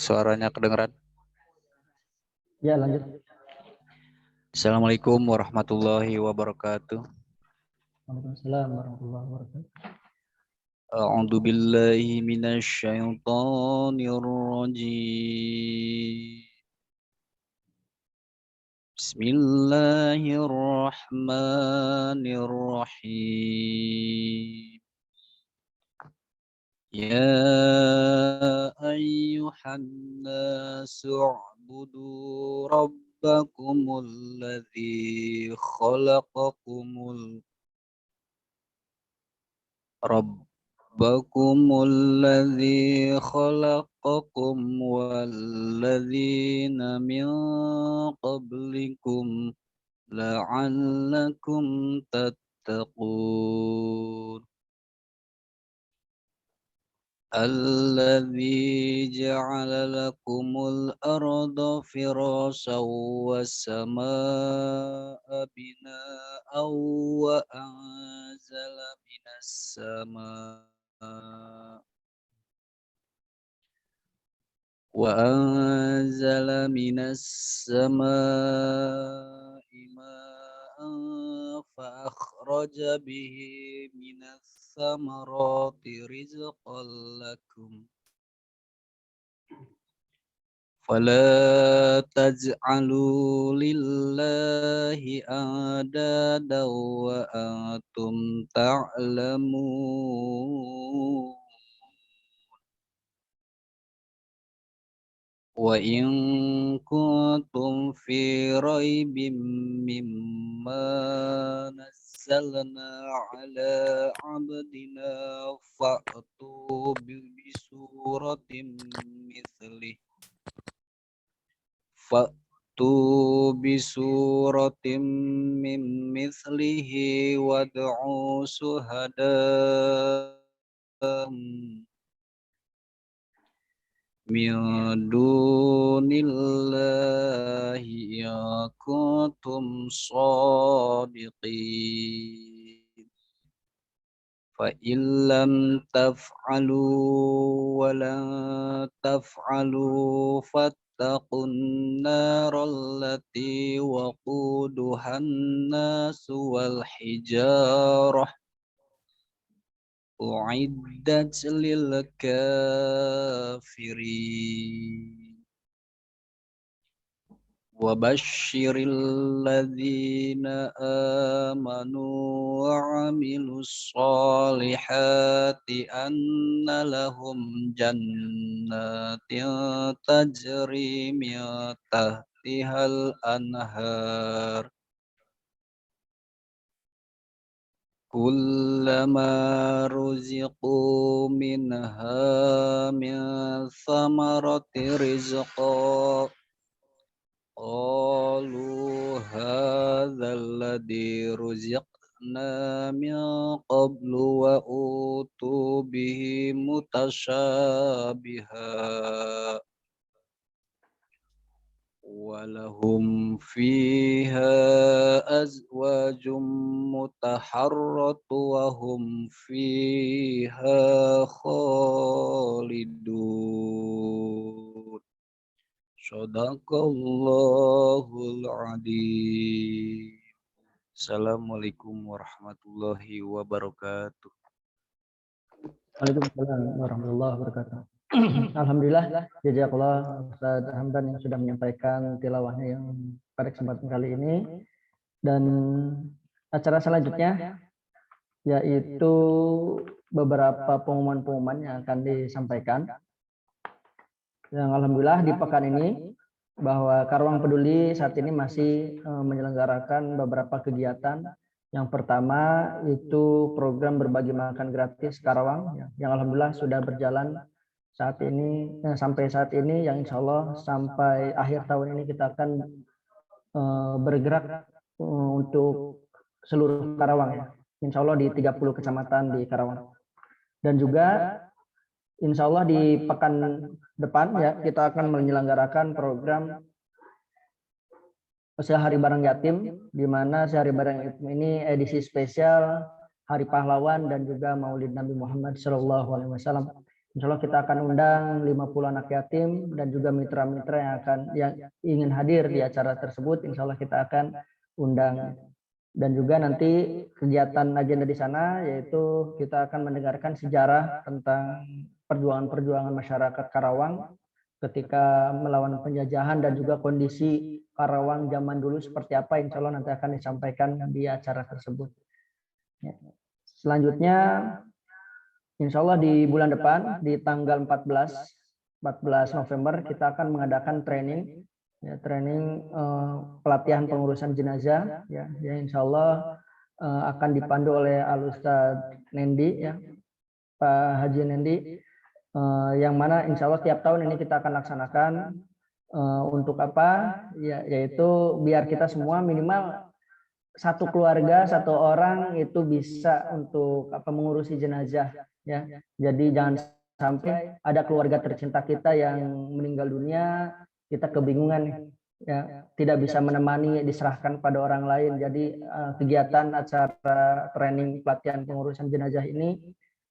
Suaranya kedengeran. Ya, lanjut. Assalamualaikum warahmatullahi wabarakatuh. Waalaikumsalam warahmatullahi wabarakatuh. A'udzu billahi minasy syaithanir rajim. Bismillahirrahmanirrahim. Ya ayyuhan nasu u'budu rabbakumul ladzi khalaqakumul ربكم الذي خلقكم والذين من قبلكم لعلكم تتقون الذي جعل لكم الأرض فراشا والسماء بناء وأنزل من السماء ماء فأخرج به من الثمرات رزقا لكم فلا تجعلوا لله أندادا وأنتم تعلمون وإن كنتم في ريب مما نزلنا على عبدنا فأتوا بسورة من مثله وادعوا شهداءكم من دون الله إن كنتم صادقين فإن لم تفعلوا ولن تفعلوا فاتقوا النار التي وقودها الناس والحجارة أعدت للكافرين وبشر الذين آمنوا وعملوا الصالحات أن لهم جنات تجري من تحتها الأنهار كلما رزقوا منها من ثمرة رزقا قالوا هذا الذي رزقنا من قبل وأوتوا به متشابها ولهم فيها أزواج مطهرة وهم فيها خالدون Sadaqallahul Adzim. Assalamualaikum warahmatullahi wabarakatuh. Waalaikumsalam warahmatullahi wabarakatuh. Alhamdulillah, jazakallah Ustaz Hamdan yang sudah menyampaikan tilawahnya yang pada kesempatan kali ini. Dan acara selanjutnya yaitu beberapa pengumuman-pengumuman yang akan disampaikan. Yang alhamdulillah di pekan ini bahwa Karawang Peduli saat ini masih menyelenggarakan beberapa kegiatan. Yang pertama itu program berbagi makan gratis Karawang yang alhamdulillah sudah berjalan saat ini sampai saat ini, yang insya Allah sampai akhir tahun ini kita akan bergerak untuk seluruh Karawang ya. Insya Allah di 30 kecamatan di Karawang. Dan juga insya Allah di pekan depan ya kita akan menyelenggarakan program Sehari Bareng Yatim, di mana Sehari Bareng Yatim ini edisi spesial Hari Pahlawan dan juga Maulid Nabi Muhammad SAW. Insya Allah kita akan undang 50 anak yatim dan juga mitra-mitra yang ingin hadir di acara tersebut. Insya Allah kita akan undang. Dan juga nanti kegiatan agenda di sana yaitu kita akan mendengarkan sejarah tentang perjuangan-perjuangan masyarakat Karawang ketika melawan penjajahan dan juga kondisi Karawang zaman dulu seperti apa, insya Allah nanti akan disampaikan di acara tersebut. Selanjutnya, insya Allah di bulan depan, di tanggal 14 November, kita akan mengadakan training pelatihan pengurusan jenazah, yang insya Allah akan dipandu oleh Al-Ustadz Nendi, Pak Haji Nendi, yang mana insya Allah tiap tahun ini kita akan laksanakan untuk apa? Yaitu biar kita semua minimal satu keluarga, satu orang itu bisa untuk mengurusi jenazah, ya. Jadi jangan sampai ada keluarga tercinta kita yang meninggal dunia, kita kebingungan, ya, tidak bisa menemani, diserahkan pada orang lain. Jadi kegiatan acara training pelatihan pengurusan jenazah ini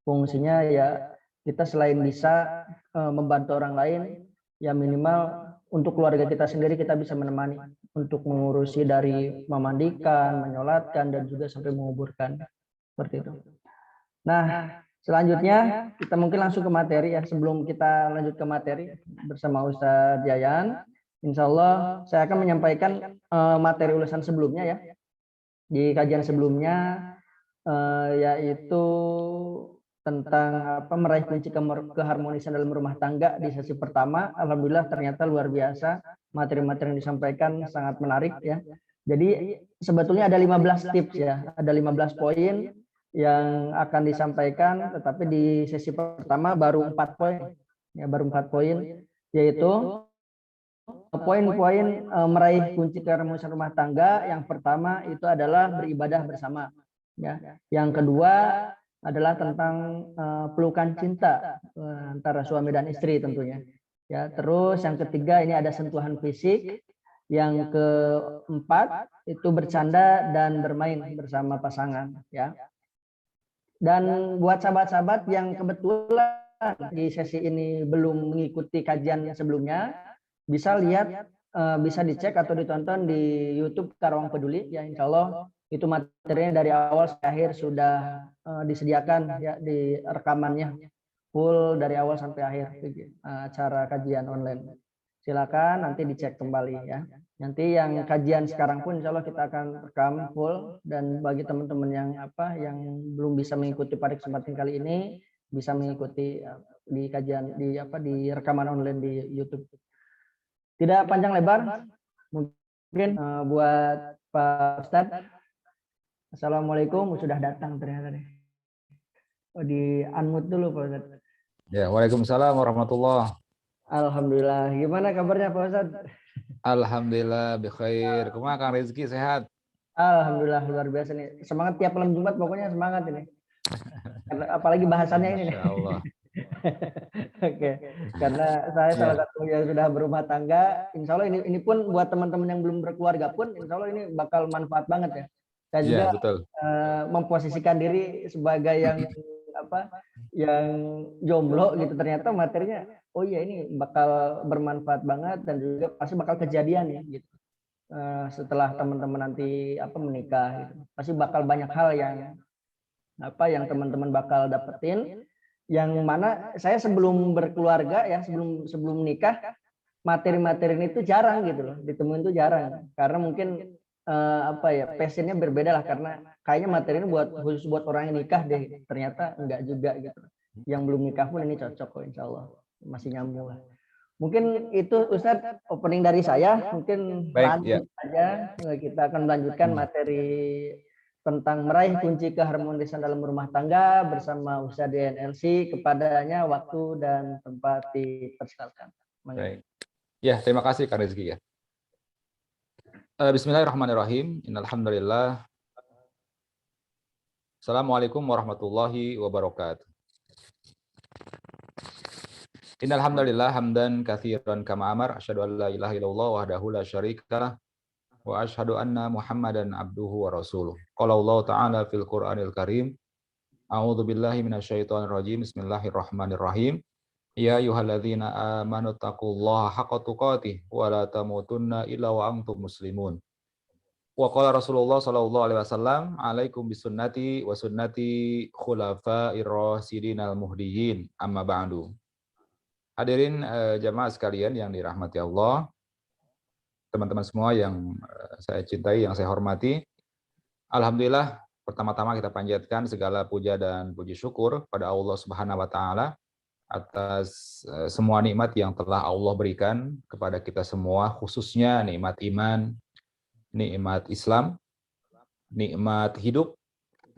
fungsinya ya kita selain bisa membantu orang lain, ya minimal untuk keluarga kita sendiri kita bisa menemani untuk mengurusi dari memandikan, menyolatkan, dan juga sampai menguburkan, seperti itu. Nah, selanjutnya kita mungkin langsung ke materi ya. Sebelum kita lanjut ke materi bersama Ustadz Yayan, insya Allah saya akan menyampaikan materi ulasan sebelumnya ya. Di kajian sebelumnya yaitu tentang meraih kunci keharmonisan dalam rumah tangga di sesi pertama. Alhamdulillah ternyata luar biasa, materi-materi yang disampaikan sangat menarik ya. Jadi sebetulnya ada 15 tips ya, ada 15 poin yang akan disampaikan, tetapi di sesi pertama baru 4 poin ya, baru 4 poin, yaitu poin-poin meraih kunci keharmonisan rumah tangga. Yang pertama itu adalah beribadah bersama ya. Yang kedua adalah tentang pelukan cinta antara suami dan istri tentunya ya. Terus yang ketiga ini ada sentuhan fisik. Yang keempat itu bercanda dan bermain bersama pasangan ya. Dan buat sahabat-sahabat yang kebetulan di sesi ini belum mengikuti kajian sebelumnya, bisa lihat, bisa dicek atau ditonton di YouTube Karawang Peduli ya. Insya Allah itu materinya dari awal sampai akhir sudah disediakan ya, di rekamannya full dari awal sampai akhir acara kajian online. Silakan nanti dicek kembali ya. Nanti yang kajian sekarang pun insya Allah kita akan rekam full, dan bagi teman-teman yang yang belum bisa mengikuti pada kesempatan kali ini bisa mengikuti di kajian di rekaman online di YouTube. Tidak panjang lebar, mungkin buat Pak Ustadz. Assalamualaikum, sudah datang ternyata nih. Oh, di unmute dulu Pak Ustadz. Ya, waalaikumsalam warahmatullah. Alhamdulillah. Gimana kabarnya Pak Ustadz? Alhamdulillah bikhair. Kumaha Kang Rizky, sehat? Alhamdulillah luar biasa nih. Semangat tiap malam Jumat, pokoknya semangat ini. Apalagi bahasannya ini nih. Allah. Oke. Karena saya salah satu yang sudah berumah tangga, insya Allah ini pun buat teman-teman yang belum berkeluarga pun, insya Allah ini bakal manfaat banget ya. Saya juga betul. memposisikan diri sebagai yang yang jomblo gitu, ternyata materinya oh iya ini bakal bermanfaat banget dan juga pasti bakal kejadian ya gitu. Setelah teman-teman nanti menikah gitu, pasti bakal banyak hal yang yang teman-teman bakal dapetin, yang mana saya sebelum berkeluarga ya, sebelum nikah, materi-materi ini tuh jarang gitu loh, ditemuin tuh jarang, karena mungkin passionnya berbeda lah, karena kayaknya materi ini khusus buat orang yang nikah deh, ternyata enggak juga gitu. Yang belum nikah pun ini cocok kok, insya Allah masih nyambung lah. Mungkin itu Ustadz opening dari saya, mungkin lanjut saja kita akan melanjutkan materi tentang meraih kunci keharmonisan dalam rumah tangga bersama Ustadz DNLC. Kepadanya waktu dan tempat dipersilakan. Baik. Ya, terima kasih Kang Rizky ya. Bismillahirrahmanirrahim. Innalhamdulillah. Assalamualaikum warahmatullahi wabarakatuh. Innalhamdulillah hamdan katsiran kama amar, asyhadu an la ilaha illallah wahdahu la syarika wa asyhadu anna Muhammadan abduhu wa rasuluh. Qala Allah Ta'ala fil Qur'anil Karim. A'udzu billahi minasyaitonir rajim. Bismillahirrahmanirrahim. Ya ayyuhalladzina amanu taqullaha haqqa tuqatih wa la tamutunna illa wa antum muslimun. Wa qala Rasulullah sallallahu alaihi wasallam, alaikum bisunnati wa sunnati khulafa'ir rasyidin al-muhdiyyin, amma ba'du. Hadirin jamaah sekalian yang dirahmati Allah, teman-teman semua yang saya cintai, yang saya hormati. Alhamdulillah, pertama-tama kita panjatkan segala puja dan puji syukur pada Allah Subhanahu wa taala atas semua nikmat yang telah Allah berikan kepada kita semua, khususnya nikmat iman, nikmat Islam, nikmat hidup,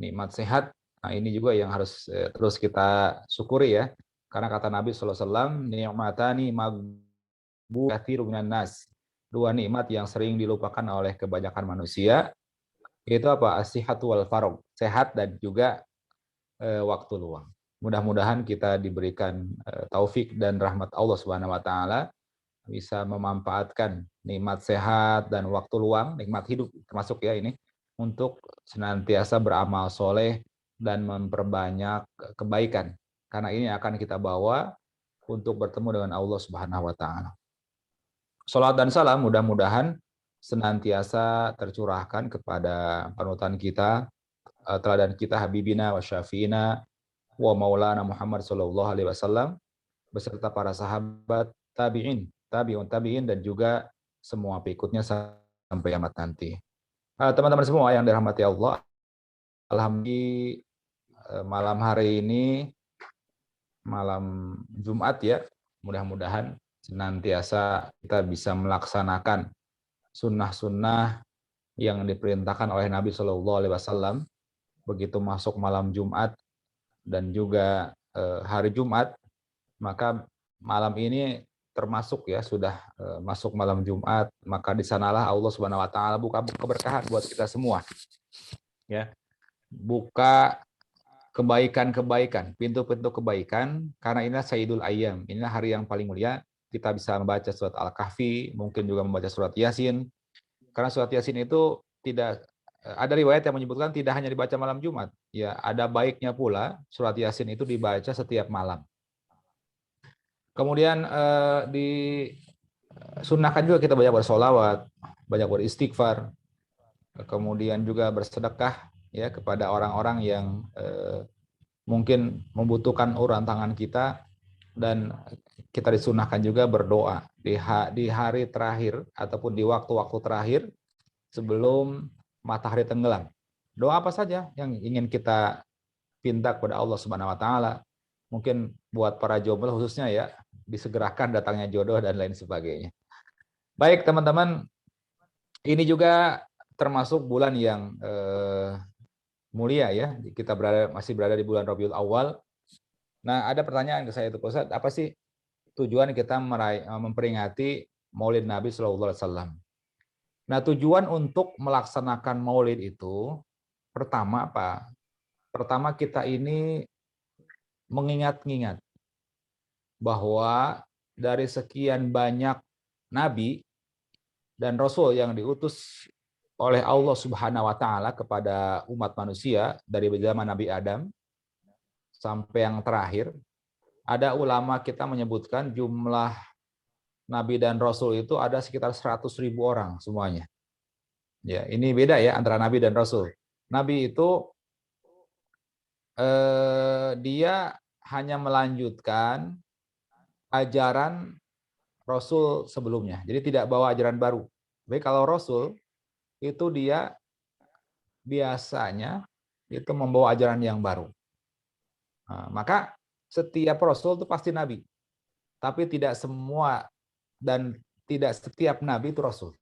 nikmat sehat. Nah, ini juga yang harus terus kita syukuri ya. Karena kata Nabi sallallahu alaihi wasallam, ni'matani maghbun katsirun minan nas. Dua nikmat yang sering dilupakan oleh kebanyakan manusia, itu apa? As-sihhatu wal faragh, sehat dan juga waktu luang. Mudah-mudahan kita diberikan taufik dan rahmat Allah Subhanahu wa taala bisa memanfaatkan nikmat sehat dan waktu luang, nikmat hidup termasuk ya ini, untuk senantiasa beramal soleh dan memperbanyak kebaikan. Karena ini akan kita bawa untuk bertemu dengan Allah Subhanahu wa taala. Salat dan salam mudah-mudahan senantiasa tercurahkan kepada panutan kita, teladan kita Habibina wa Syafiina wa Maulana Muhammad sallallahu alaihi wasallam beserta para sahabat, tabi'in, tabi'un tabi'in dan juga semua pengikutnya sampai kiamat nanti. Teman-teman semua yang dirahmati Allah, alhamdulillah malam hari ini malam Jumat ya, mudah-mudahan senantiasa kita bisa melaksanakan sunnah-sunnah yang diperintahkan oleh Nabi Shallallahu Alaihi Wasallam begitu masuk malam Jumat dan juga hari Jumat, maka malam ini termasuk ya sudah masuk malam Jumat, maka di sanalah Allah Subhanahu Wa Taala buka keberkahan buat kita semua, ya, buka kebaikan-kebaikan, pintu-pintu kebaikan, karena inilah Sayyidul Ayyam, inilah hari yang paling mulia. Kita bisa membaca surat Al-Kahfi, mungkin juga membaca surat Yasin, karena surat Yasin itu tidak ada riwayat yang menyebutkan tidak hanya dibaca malam Jumat, ya ada baiknya pula surat Yasin itu dibaca setiap malam. Kemudian disunnahkan juga kita banyak bersolawat, banyak beristighfar, kemudian juga bersedekah ya kepada orang-orang yang mungkin membutuhkan uluran tangan kita, dan kita disunahkan juga berdoa di hari terakhir ataupun di waktu-waktu terakhir sebelum matahari tenggelam. Doa apa saja yang ingin kita pinta kepada Allah Subhanahu wa taala. Mungkin buat para jomblo khususnya ya, disegerakan datangnya jodoh dan lain sebagainya. Baik teman-teman, ini juga termasuk bulan yang mulia ya. Kita masih berada di bulan Rabiul Awal. Nah, ada pertanyaan ke saya itu, Ustaz, apa sih tujuan kita memperingati Maulid Nabi Sallallahu Alaihi Wasallam? Nah, tujuan untuk melaksanakan Maulid itu pertama apa? Pertama kita ini mengingat-ingat bahwa dari sekian banyak nabi dan rasul yang diutus oleh Allah Subhanahu wa taala kepada umat manusia dari zaman Nabi Adam sampai yang terakhir, ada ulama kita menyebutkan jumlah nabi dan rasul itu ada sekitar 100.000 orang semuanya. Ya, ini beda ya antara nabi dan rasul. Nabi itu dia hanya melanjutkan ajaran rasul sebelumnya. Jadi tidak bawa ajaran baru. Tapi kalau rasul itu dia biasanya itu membawa ajaran yang baru. Nah, maka setiap rasul itu pasti nabi, tapi tidak semua dan tidak setiap nabi itu rasul.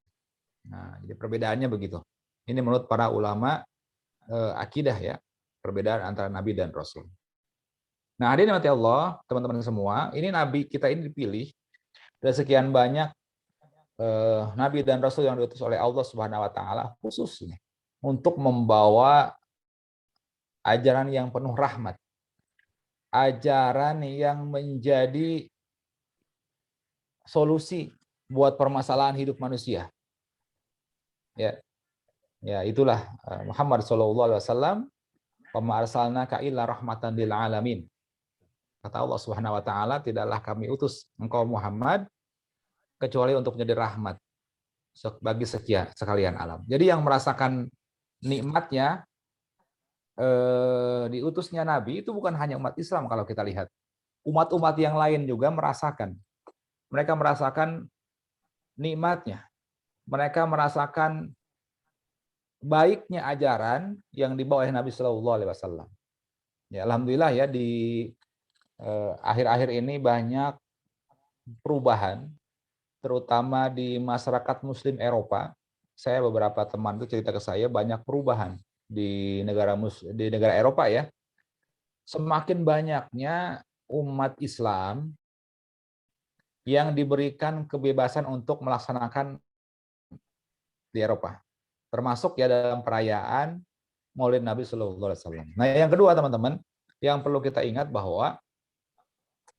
Nah, jadi perbedaannya begitu. Ini menurut para ulama akidah ya, perbedaan antara nabi dan rasul. Nah, hadirin mati Allah, teman-teman semua, ini nabi kita ini dipilih dari sekian banyak nabi dan rasul yang diutus oleh Allah Subhanahu wa taala khususnya untuk membawa ajaran yang penuh rahmat, ajaran yang menjadi solusi buat permasalahan hidup manusia. Ya itulah Muhammad sallallahu alaihi wasallam, wa ma arsalnaka illa rahmatan lil alamin. Kata Allah Subhanahu wa taala, tidaklah kami utus engkau Muhammad kecuali untuk menjadi rahmat bagi sekalian alam. Jadi yang merasakan nikmatnya diutusnya Nabi itu bukan hanya umat Islam kalau kita lihat. Umat-umat yang lain juga merasakan. Mereka merasakan nikmatnya. Mereka merasakan baiknya ajaran yang dibawa oleh Nabi Shallallahu Alaihi Wasallam. Ya, alhamdulillah ya di akhir-akhir ini banyak perubahan, terutama di masyarakat Muslim Eropa. Saya beberapa teman itu cerita ke saya banyak perubahan di negara Eropa ya. Semakin banyaknya umat Islam yang diberikan kebebasan untuk melaksanakan di Eropa, termasuk ya dalam perayaan Maulid Nabi Shallallahu Alaihi Wasallam. Nah, yang kedua teman-teman, yang perlu kita ingat bahwa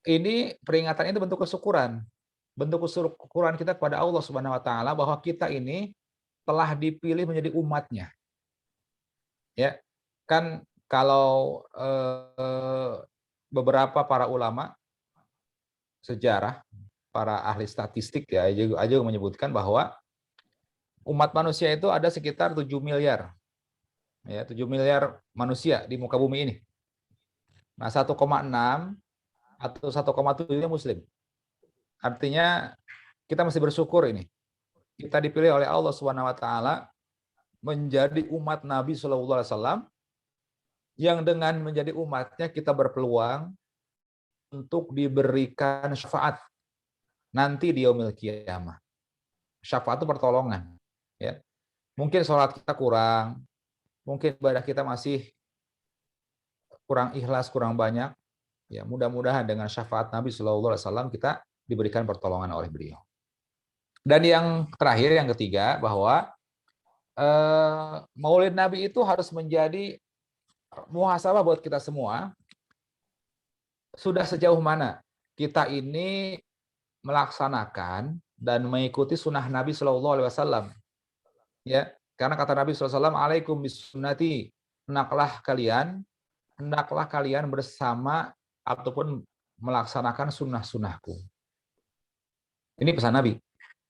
ini peringatan itu bentuk kesyukuran kita kepada Allah Subhanahu Wa Taala bahwa kita ini telah dipilih menjadi umatnya. Ya, kan kalau beberapa para ulama sejarah, para ahli statistik ya aja menyebutkan bahwa umat manusia itu ada sekitar 7 miliar. Ya, 7 miliar manusia di muka bumi ini. Nah, 1,6 atau 1,7-nya muslim. Artinya kita masih bersyukur ini. Kita dipilih oleh Allah Subhanahu wa taala menjadi umat Nabi Shallallahu Alaihi Wasallam yang dengan menjadi umatnya kita berpeluang untuk diberikan syafaat nanti di yaumil qiyamah. Syafaat itu pertolongan. Ya. Mungkin sholat kita kurang, mungkin ibadah kita masih kurang ikhlas, kurang banyak. Ya, mudah-mudahan dengan syafaat Nabi Shallallahu Alaihi Wasallam kita diberikan pertolongan oleh beliau. Dan yang terakhir, yang ketiga, bahwa Maulid Nabi itu harus menjadi muhasabah buat kita semua. Sudah sejauh mana kita ini melaksanakan dan mengikuti sunnah Nabi Shallallahu Alaihi Wasallam, ya, karena kata Nabi SAW, alaikum bisunnati, hendaklah kalian bersama ataupun melaksanakan sunnah-sunnahku. Ini pesan Nabi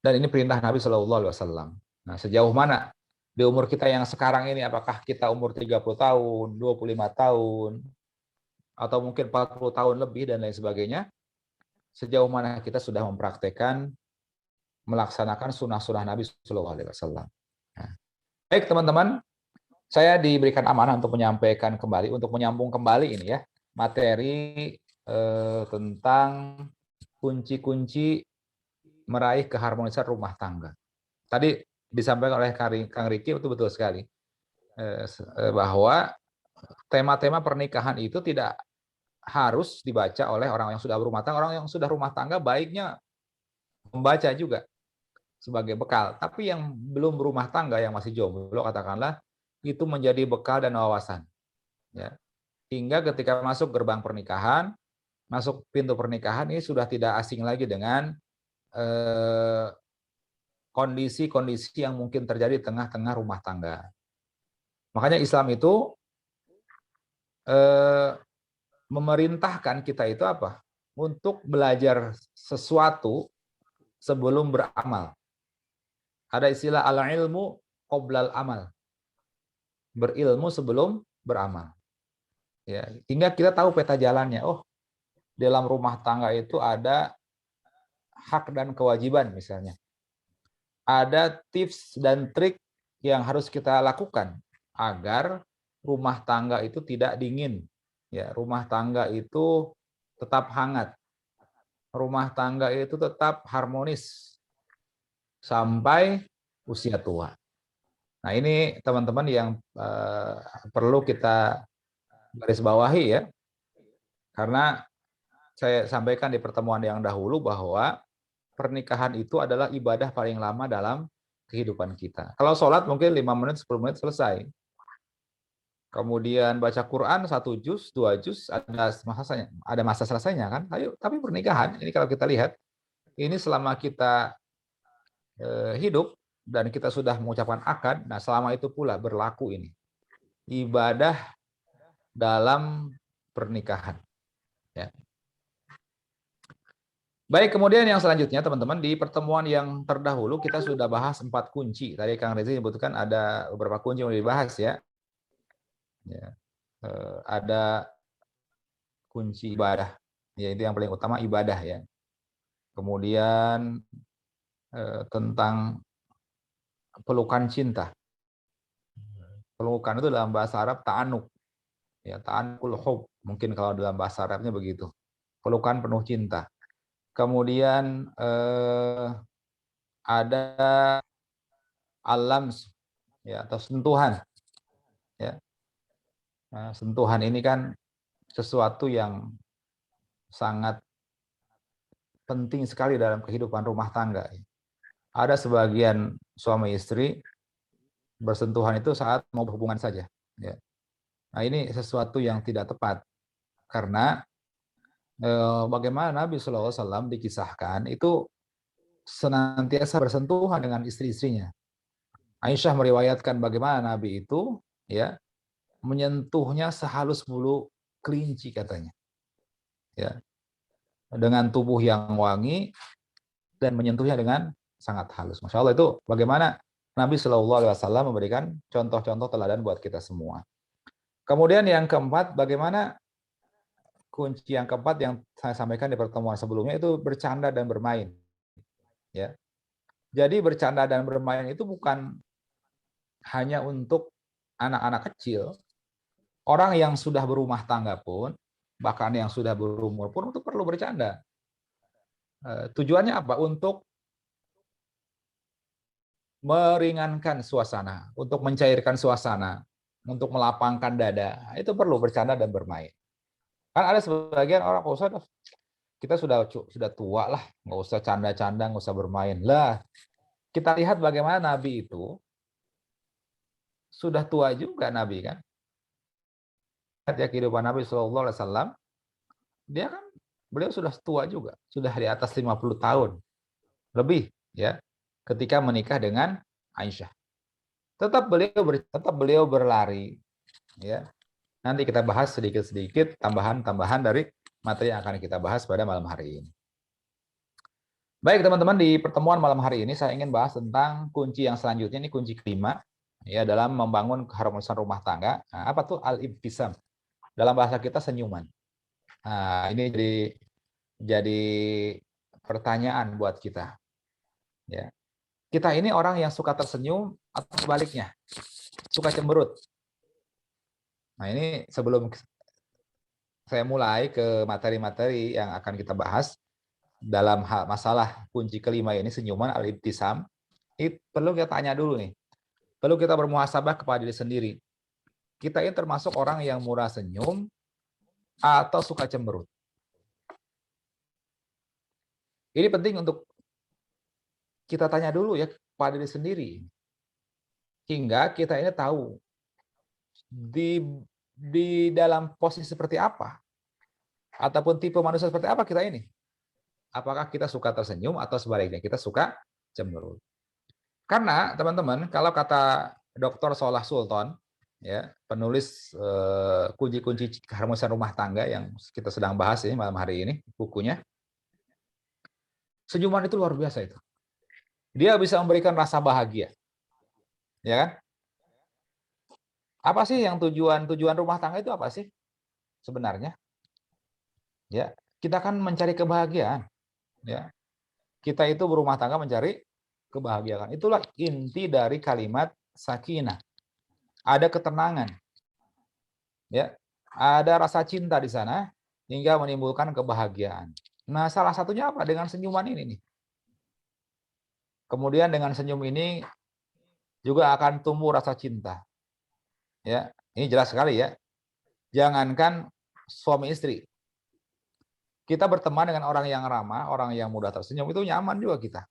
dan ini perintah Nabi Shallallahu Alaihi Wasallam. Nah, sejauh mana di umur kita yang sekarang ini, apakah kita umur 30 tahun, 25 tahun, atau mungkin 40 tahun lebih dan lain sebagainya, sejauh mana kita sudah mempraktekkan melaksanakan sunnah-sunnah Nabi Shallallahu Alaihi Wasallam. Nah, baik teman-teman, saya diberikan amanah untuk menyampaikan kembali, untuk menyambung kembali ini ya materi tentang kunci-kunci meraih keharmonisan rumah tangga. Tadi disampaikan oleh Kang Riki itu betul sekali bahwa tema-tema pernikahan itu tidak harus dibaca oleh orang yang sudah berumah tangga. Orang yang sudah rumah tangga baiknya membaca juga sebagai bekal. Tapi yang belum berumah tangga, yang masih jomblo katakanlah, itu menjadi bekal dan wawasan. Ya. Hingga ketika masuk gerbang pernikahan, masuk pintu pernikahan, ini sudah tidak asing lagi dengan kondisi-kondisi yang mungkin terjadi di tengah-tengah rumah tangga. Makanya Islam itu memerintahkan kita itu apa? Untuk belajar sesuatu sebelum beramal. Ada istilah al-ilmu qoblal amal. Berilmu sebelum beramal. Ya, hingga kita tahu peta jalannya. Oh, dalam rumah tangga itu ada hak dan kewajiban misalnya. Ada tips dan trik yang harus kita lakukan agar rumah tangga itu tidak dingin. Ya, rumah tangga itu tetap hangat. Rumah tangga itu tetap harmonis sampai usia tua. Nah, ini teman-teman yang perlu kita garis bawahi ya. Karena saya sampaikan di pertemuan yang dahulu bahwa pernikahan itu adalah ibadah paling lama dalam kehidupan kita. Kalau sholat mungkin 5 menit, 10 menit selesai. Kemudian baca Quran 1 juz, 2 juz, ada masa selesainya kan. Tapi pernikahan, ini kalau kita lihat, ini selama kita hidup dan kita sudah mengucapkan akad, nah selama itu pula berlaku ini. Ibadah dalam pernikahan. Ya. Baik, kemudian yang selanjutnya teman-teman, di pertemuan yang terdahulu kita sudah bahas 4 kunci. Tadi Kang Rezi menyebutkan ada beberapa kunci yang dibahas ya. Ada kunci ibadah, ya itu yang paling utama ibadah ya. Kemudian tentang pelukan cinta. Pelukan itu dalam bahasa Arab ta'anuk. Ya, ta'anukul hub. Mungkin kalau dalam bahasa Arabnya begitu. Pelukan penuh cinta. Kemudian ada alams ya atau sentuhan. Ya. Nah, sentuhan ini kan sesuatu yang sangat penting sekali dalam kehidupan rumah tangga. Ada sebagian suami istri bersentuhan itu saat mau berhubungan saja. Ya. Nah ini sesuatu yang tidak tepat karena bagaimana Nabi SAW dikisahkan itu senantiasa bersentuhan dengan istri-istrinya. Aisyah meriwayatkan bagaimana Nabi itu ya menyentuhnya sehalus bulu kelinci katanya. Ya. Dengan tubuh yang wangi dan menyentuhnya dengan sangat halus. Masya Allah itu bagaimana Nabi SAW memberikan contoh-contoh teladan buat kita semua. Kemudian yang keempat, bagaimana kunci yang keempat yang saya sampaikan di pertemuan sebelumnya itu bercanda dan bermain. Ya. Jadi bercanda dan bermain itu bukan hanya untuk anak-anak kecil, orang yang sudah berumah tangga pun, bahkan yang sudah berumur pun itu perlu bercanda. Tujuannya apa? Untuk meringankan suasana, untuk mencairkan suasana, untuk melapangkan dada. Itu perlu bercanda dan bermain. Kan ada sebagian orang, oh, kita sudah tua lah, nggak usah canda-canda, nggak usah bermain. Lah, kita lihat bagaimana Nabi itu sudah tua juga Nabi kan. Ya kehidupan Nabi SAW, dia kan beliau sudah tua juga, sudah di atas 50 tahun lebih ya, ketika menikah dengan Aisyah. Tetap beliau berlari ya. Nanti kita bahas sedikit-sedikit tambahan-tambahan dari materi yang akan kita bahas pada malam hari ini. Baik teman-teman, di pertemuan malam hari ini saya ingin bahas tentang kunci yang selanjutnya, ini kunci kelima ya dalam membangun keharmonisan rumah tangga. Nah, apa tuh al-ibtisam? Dalam bahasa kita senyuman. Nah, ini jadi pertanyaan buat kita. Ya. Kita ini orang yang suka tersenyum atau sebaliknya, suka cemberut. Nah, ini sebelum saya mulai ke materi-materi yang akan kita bahas dalam hal masalah kunci kelima ini, senyuman al-ibtisam, itu perlu kita tanya dulu nih. Perlu kita bermuhasabah kepada diri sendiri. Kita ini termasuk orang yang murah senyum atau suka cemberut. Ini penting untuk kita tanya dulu ya pada diri sendiri. Hingga kita ini tahu di dalam posisi seperti apa ataupun tipe manusia seperti apa kita ini. Apakah kita suka tersenyum atau sebaliknya kita suka cemberut. Karena teman-teman, kalau kata Dr. Solah Sultan, ya, penulis kunci-kunci keharmonisan rumah tangga yang kita sedang bahas ini malam hari ini, bukunya, senyuman itu luar biasa itu. Dia bisa memberikan rasa bahagia. Ya kan? Apa sih yang tujuan rumah tangga itu apa sih? Sebenarnya? Ya, kita kan mencari kebahagiaan. Ya. Kita itu berumah tangga mencari kebahagiaan. Itulah inti dari kalimat sakinah. Ada ketenangan. Ya. Ada rasa cinta di sana hingga menimbulkan kebahagiaan. Nah, salah satunya apa? Dengan senyuman ini nih. Kemudian dengan senyum ini juga akan tumbuh rasa cinta. Ya, ini jelas sekali ya. Jangankan suami istri. Kita berteman dengan orang yang ramah, orang yang mudah tersenyum, itu nyaman juga kita.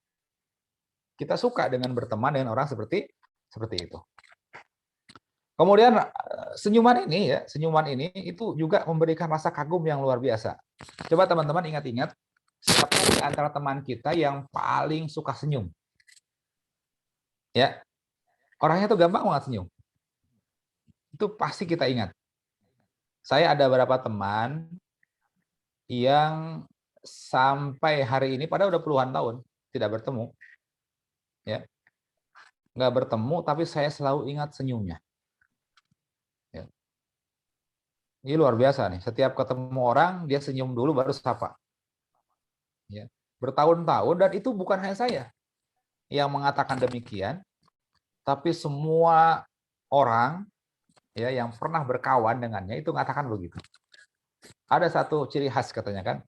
Kita suka dengan berteman dengan orang seperti itu. Kemudian senyuman ini itu juga memberikan rasa kagum yang luar biasa. Coba teman-teman ingat-ingat, siapa di antara teman kita yang paling suka senyum? Ya, orangnya tuh gampang banget senyum. Itu pasti kita ingat. Saya ada beberapa teman yang sampai hari ini, padahal udah puluhan tahun tidak bertemu, ya, nggak bertemu, tapi saya selalu ingat senyumnya. Ya. Ini luar biasa nih. Setiap ketemu orang dia senyum dulu baru sapa. Ya. Bertahun-tahun, dan itu bukan hanya saya yang mengatakan demikian, tapi semua orang ya yang pernah berkawan dengannya itu mengatakan begitu. Ada satu ciri khas katanya kan,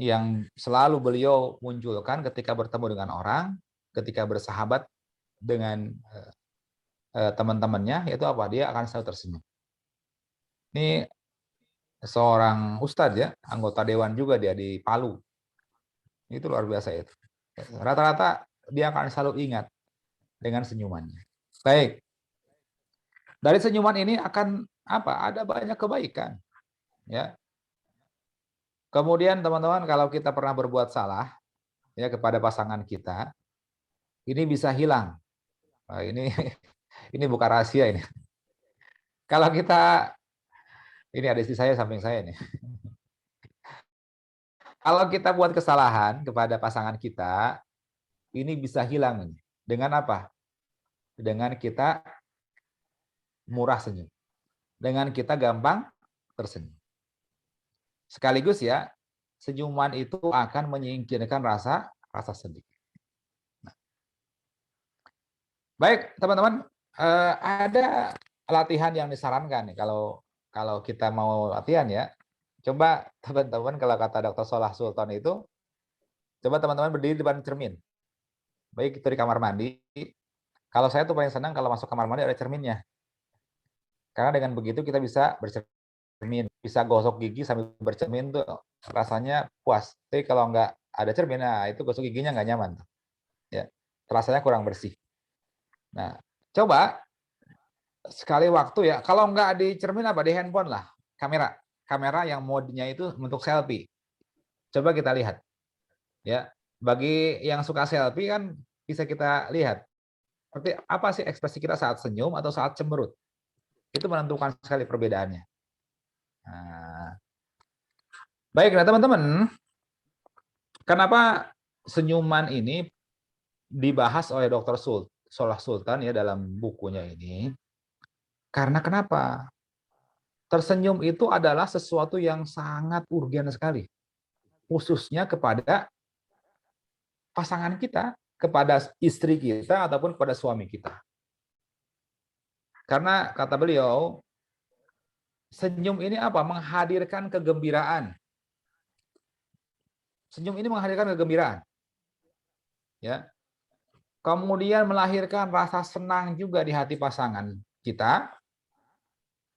yang selalu beliau munculkan ketika bertemu dengan orang, ketika bersahabat dengan teman-temannya, yaitu apa? Dia akan selalu tersenyum. Ini seorang ustadz ya, anggota dewan juga dia di Palu. Itu luar biasa itu. Rata-rata dia akan selalu ingat dengan senyumannya. Baik. Dari senyuman ini akan apa? Ada banyak kebaikan. Ya. Kemudian teman-teman, kalau kita pernah berbuat salah ya kepada pasangan kita, ini bisa hilang. Nah, ini bukan rahasia ini. Kalau kita, ini ada istri saya samping saya nih. Kalau kita buat kesalahan kepada pasangan kita, ini bisa hilang. Dengan apa? Dengan kita murah senyum. Dengan kita gampang tersenyum. Sekaligus ya, senyuman itu akan menyingkirkan rasa sedih. Nah. Baik, teman-teman, ada latihan yang disarankan nih kalau kita mau latihan ya. Coba teman-teman, kalau kata Dr. Solah Sultan itu, coba teman-teman berdiri di depan cermin. Baik itu di kamar mandi. Kalau saya tuh paling senang kalau masuk kamar mandi ada cerminnya. Karena dengan begitu kita bisa bercermin, bisa gosok gigi sambil bercermin tuh rasanya puas. Tapi kalau nggak ada cermin, nah itu gosok giginya nggak nyaman. Ya, rasanya kurang bersih. Nah, coba sekali waktu ya, kalau nggak di cermin apa, di handphone lah, kamera yang modenya itu untuk selfie. Coba kita lihat. Ya, bagi yang suka selfie kan bisa kita lihat. Seperti apa sih ekspresi kita saat senyum atau saat cemberut. Itu menentukan sekali perbedaannya. Nah, baik, nah teman-teman, kenapa senyuman ini dibahas oleh Dr. Solah Sultan ya dalam bukunya ini? Karena kenapa? Tersenyum itu adalah sesuatu yang sangat urgen sekali. Khususnya kepada pasangan kita, kepada istri kita, ataupun kepada suami kita. Karena kata beliau, senyum ini apa? Menghadirkan kegembiraan. Senyum ini menghadirkan kegembiraan. Ya. Kemudian melahirkan rasa senang juga di hati pasangan kita.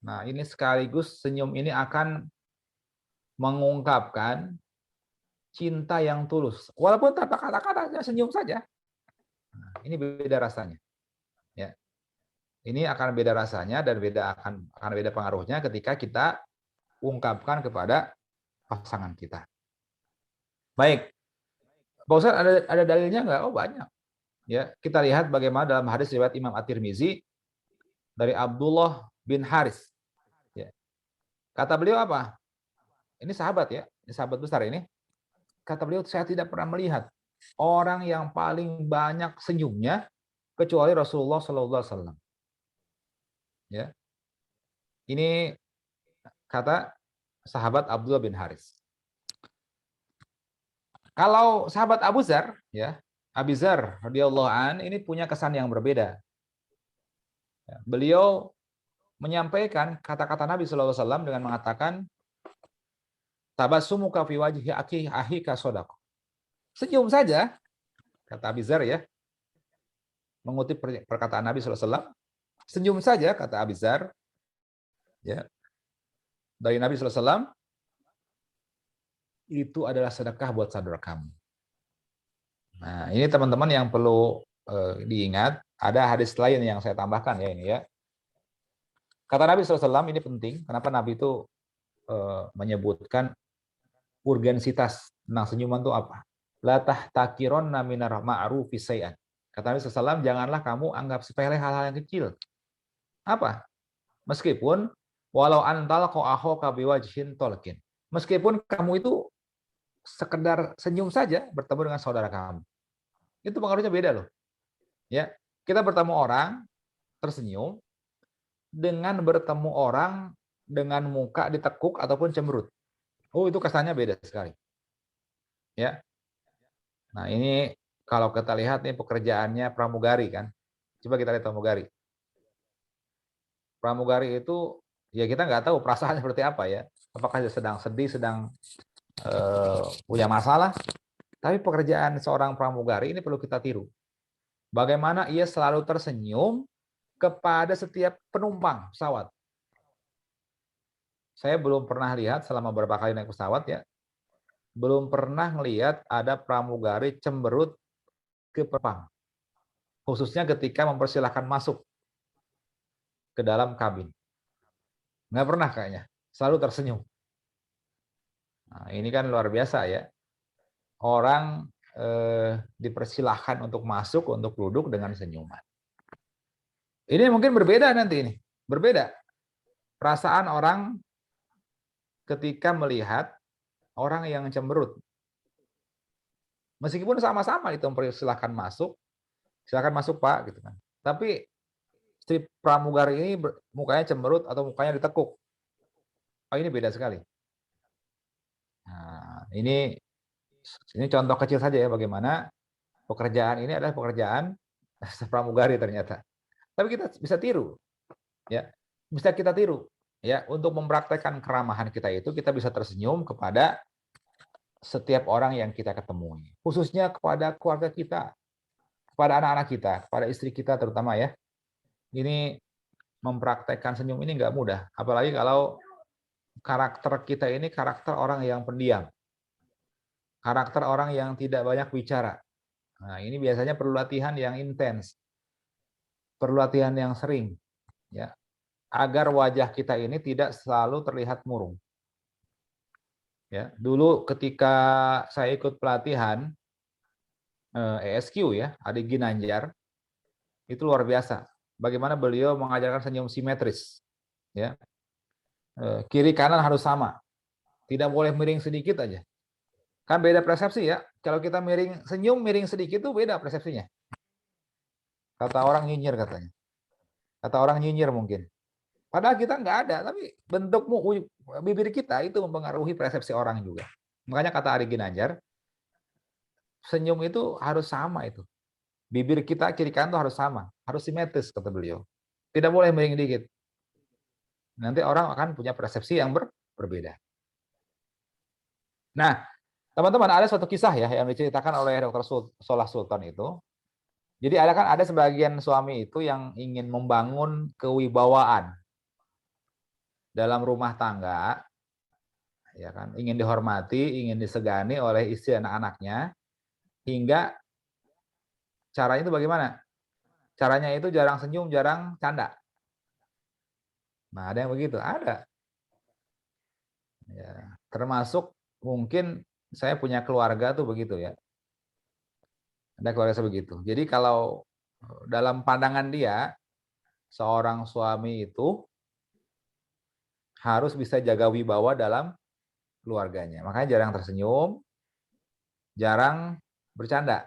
Nah, ini sekaligus senyum ini akan mengungkapkan cinta yang tulus. Walaupun tanpa kata-kata, senyum saja. Nah, ini beda rasanya. Ya. Ini akan beda rasanya dan akan beda pengaruhnya ketika kita ungkapkan kepada pasangan kita. Baik. Pak Ustadz, ada dalilnya nggak? Oh, banyak. Ya, kita lihat bagaimana dalam hadis riwayat Imam At-Tirmizi dari Abdullah bin Haris. Ya. Kata beliau apa? Ini sahabat ya, ini sahabat besar ini. Kata beliau, saya tidak pernah melihat orang yang paling banyak senyumnya kecuali Rasulullah SAW. Ya, ini kata sahabat Abdullah bin Haris. Kalau sahabat Abu Dzar, ya, Abi Dzar radhiyallahu an ini punya kesan yang berbeda. Beliau menyampaikan kata-kata Nabi SAW dengan mengatakan, tabassumuka fi wajhi akhika shadaqah. Senyum saja, kata Abi Dzar ya, mengutip perkataan Nabi SAW, senyum saja, kata Abi Dzar, ya, dari Nabi SAW, itu adalah sedekah buat saudara kamu. Nah, ini teman-teman yang perlu diingat, ada hadis lain yang saya tambahkan ya ini ya. Kata Nabi SAW ini penting, kenapa Nabi itu menyebutkan urgensitas tentang senyuman itu apa? La tahtakironna minar ma'rufi syai'an. Kata Nabi SAW, janganlah kamu anggap sepele hal-hal yang kecil. Apa? Meskipun walau antal ko ahoka biwajhin tolkin. Meskipun kamu itu sekedar senyum saja bertemu dengan saudara kamu. Itu pengaruhnya beda loh. Ya, kita bertemu orang tersenyum dengan bertemu orang dengan muka ditekuk ataupun cemberut. Oh, itu kesannya beda sekali. Ya. Nah, ini kalau kita lihat nih pekerjaannya pramugari kan. Coba kita lihat pramugari. Pramugari itu ya kita nggak tahu perasaannya seperti apa ya. Apakah dia sedang sedih, sedang punya masalah. Tapi pekerjaan seorang pramugari ini perlu kita tiru. Bagaimana ia selalu tersenyum kepada setiap penumpang pesawat. Saya belum pernah lihat selama beberapa kali naik pesawat ya, belum pernah melihat ada pramugari cemberut ke penumpang. Khususnya ketika mempersilahkan masuk ke dalam kabin. Nggak pernah kayaknya, selalu tersenyum. Nah, ini kan luar biasa ya. Orang dipersilahkan untuk masuk, untuk duduk dengan senyuman. Ini mungkin berbeda nanti ini. Berbeda. Perasaan orang ketika melihat orang yang cemberut. Meskipun sama-sama itu mempersilahkan masuk, silakan masuk Pak, gitu kan. Tapi si pramugari ini mukanya cemberut atau mukanya ditekuk. Oh, ini beda sekali. Nah, ini contoh kecil saja ya bagaimana pekerjaan ini adalah pekerjaan pramugari ternyata. Tapi kita bisa tiru, ya, bisa kita tiru, ya, untuk mempraktekkan keramahan kita itu kita bisa tersenyum kepada setiap orang yang kita ketemui, khususnya kepada keluarga kita, kepada anak-anak kita, kepada istri kita terutama ya. Ini mempraktekkan senyum ini nggak mudah, apalagi kalau karakter kita ini karakter orang yang pendiam, karakter orang yang tidak banyak bicara. Nah, ini biasanya perlu latihan yang intens, perlu latihan yang sering, ya, agar wajah kita ini tidak selalu terlihat murung. Ya, dulu ketika saya ikut pelatihan ESQ ya, Adik Ginanjar, itu luar biasa. Bagaimana beliau mengajarkan senyum simetris, ya, kiri kanan harus sama, tidak boleh miring sedikit aja. Kan beda persepsi ya. Kalau kita miring senyum miring sedikit itu beda persepsinya. Kata orang nyinyir katanya. Kata orang nyinyir mungkin. Padahal kita nggak ada, tapi bentukmu bibir kita itu mempengaruhi persepsi orang juga. Makanya kata Ari Ginanjar, senyum itu harus sama itu. Bibir kita kiri kanan itu harus sama, harus simetris kata beliau. Tidak boleh miring dikit. Nanti orang akan punya persepsi yang berbeda. Nah, teman-teman ada suatu kisah ya yang diceritakan oleh Dr. Solah Sultan itu. Jadi ada sebagian suami itu yang ingin membangun kewibawaan dalam rumah tangga, ya kan, ingin dihormati, ingin disegani oleh istri anak-anaknya, hingga caranya itu bagaimana? Caranya itu jarang senyum, jarang canda. Nah, ada yang begitu, ada. Ya, termasuk mungkin saya punya keluarga tuh begitu ya. Ada keluarga begitu. Jadi kalau dalam pandangan dia, seorang suami itu harus bisa jaga wibawa dalam keluarganya. Makanya jarang tersenyum, jarang bercanda.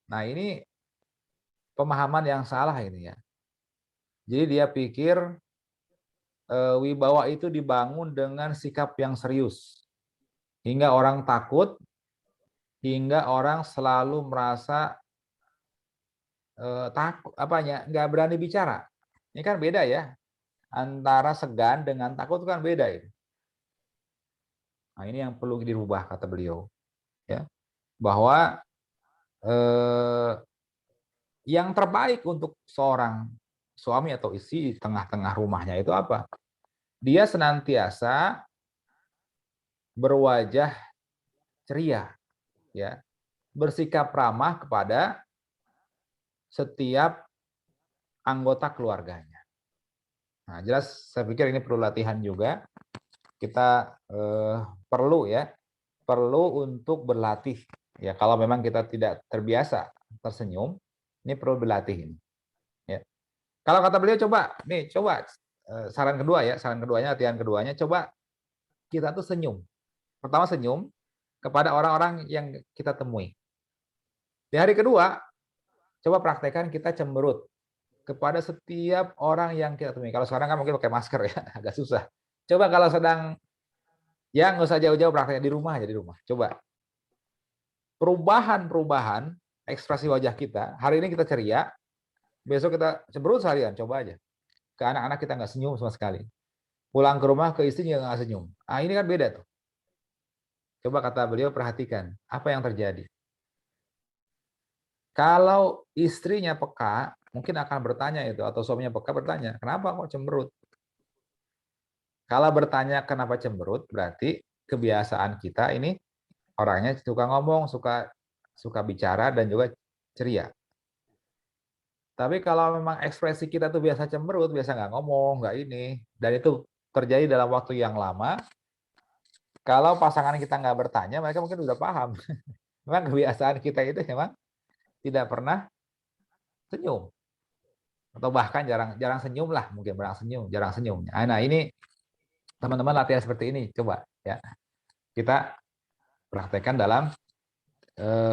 Nah, ini pemahaman yang salah ini ya. Jadi dia pikir wibawa itu dibangun dengan sikap yang serius. Hingga orang takut, hingga orang selalu merasa takut, nggak berani bicara. Ini kan beda ya. Antara segan dengan takut kan beda itu. Nah, ini yang perlu dirubah kata beliau. Ya. Bahwa yang terbaik untuk seorang suami atau istri di tengah-tengah rumahnya itu apa? Dia senantiasa berwajah ceria, ya, bersikap ramah kepada setiap anggota keluarganya. Nah, jelas saya pikir ini perlu latihan juga. Kita perlu untuk berlatih. Ya, kalau memang kita tidak terbiasa tersenyum, ini perlu berlatih ini. Ya. Kalau kata beliau coba saran kedua ya, latihan keduanya coba kita tuh senyum. Pertama senyum, kepada orang-orang yang kita temui. Di hari kedua, coba praktekkan kita cemberut kepada setiap orang yang kita temui. Kalau sekarang kan mungkin pakai masker ya, agak susah. Coba kalau sedang, ya nggak usah jauh-jauh, prakteknya di rumah aja, di rumah. Coba. Perubahan ekspresi wajah kita, hari ini kita ceria, besok kita cemberut seharian, coba aja. Ke anak-anak kita nggak senyum sama sekali. Pulang ke rumah ke istri juga nggak senyum. Ah, ini kan beda tuh. Coba kata beliau, perhatikan apa yang terjadi. Kalau istrinya peka, mungkin akan bertanya itu, atau suaminya peka bertanya, kenapa kok cemberut? Kalau bertanya kenapa cemberut, berarti kebiasaan kita ini orangnya suka ngomong, suka bicara, dan juga ceria. Tapi kalau memang ekspresi kita tuh biasa cemberut, biasa nggak ngomong, nggak ini, dan itu terjadi dalam waktu yang lama, kalau pasangan kita nggak bertanya, mereka mungkin udah paham. Memang kebiasaan kita itu memang tidak pernah senyum. Atau bahkan jarang senyum lah, mungkin jarang senyum. Nah, ini teman-teman latihan seperti ini, coba ya. Kita praktekkan dalam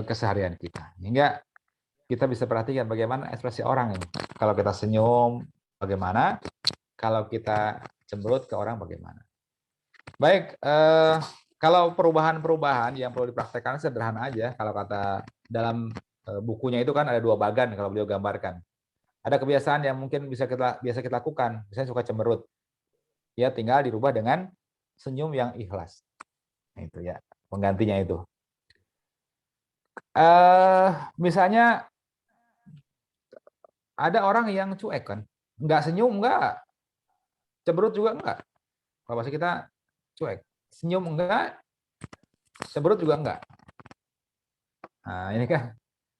keseharian kita. Hingga kita bisa perhatikan bagaimana ekspresi orang ini. Kalau kita senyum, bagaimana? Kalau kita cemberut ke orang, bagaimana? Baik, kalau perubahan-perubahan yang perlu dipraktekkan sederhana aja. Kalau kata dalam bukunya itu kan ada 2 bagan kalau beliau gambarkan. Ada kebiasaan yang mungkin biasa kita lakukan, misalnya suka cemberut. Ya tinggal dirubah dengan senyum yang ikhlas. Nah, itu ya, penggantinya itu. Misalnya ada orang yang cuek kan, nggak senyum, nggak cemberut juga nggak. Kalau bahasa kita cuek, senyum enggak, cemberut juga enggak. Nah ini kan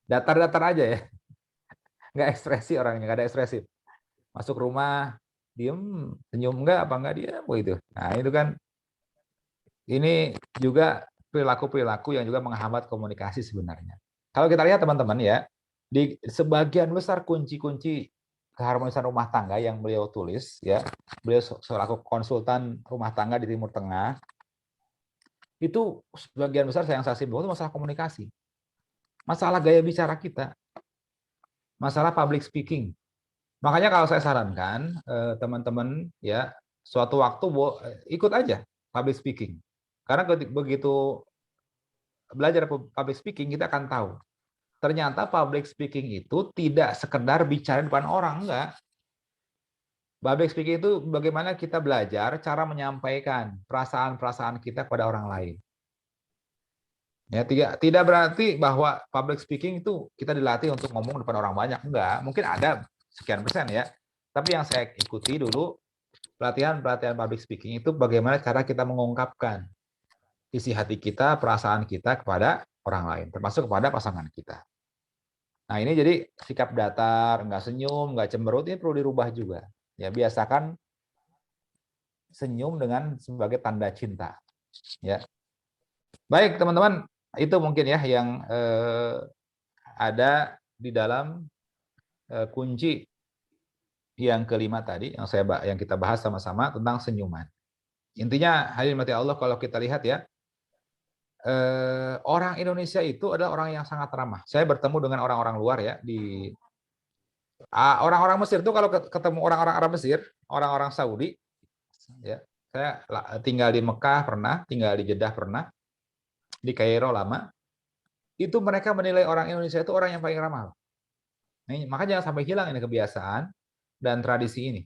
datar-datar aja ya, nggak ekspresi orangnya, nggak ada ekspresif. Masuk rumah, diem, senyum enggak dia, begitu. Nah itu kan, ini juga perilaku-perilaku yang juga menghambat komunikasi sebenarnya. Kalau kita lihat teman-teman ya, di sebagian besar kunci-kunci keharmonisan rumah tangga yang beliau tulis ya, beliau selaku konsultan rumah tangga di Timur Tengah, itu sebagian besar yang saya simpulkan itu masalah komunikasi, masalah gaya bicara kita, masalah public speaking. Makanya kalau saya sarankan teman-teman ya, suatu waktu ikut aja public speaking. Karena begitu belajar public speaking, kita akan tahu ternyata public speaking itu tidak sekedar bicara di depan orang, enggak. Public speaking itu bagaimana kita belajar cara menyampaikan perasaan-perasaan kita kepada orang lain. Ya, tidak berarti bahwa public speaking itu kita dilatih untuk ngomong depan orang banyak, enggak. Mungkin ada sekian persen ya. Tapi yang saya ikuti dulu, pelatihan public speaking itu bagaimana cara kita mengungkapkan isi hati kita, perasaan kita kepada orang lain, termasuk kepada pasangan kita. Nah ini jadi sikap datar, enggak senyum, enggak cemberut, ini perlu dirubah juga. Ya, biasakan senyum dengan sebagai tanda cinta. Ya. Baik teman-teman, itu mungkin ya yang ada di dalam kunci yang kelima tadi yang kita bahas sama-sama tentang senyuman. Intinya hadirin mati Allah, kalau kita lihat ya, orang Indonesia itu adalah orang yang sangat ramah. Saya bertemu dengan orang-orang luar ya, di orang-orang Mesir itu, kalau ketemu orang-orang Arab Mesir, orang-orang Saudi ya, saya tinggal di Mekah pernah, tinggal di Jeddah pernah, di Kairo lama, itu mereka menilai orang Indonesia itu orang yang paling ramah. Nah, makanya jangan sampai hilang ini kebiasaan dan tradisi ini.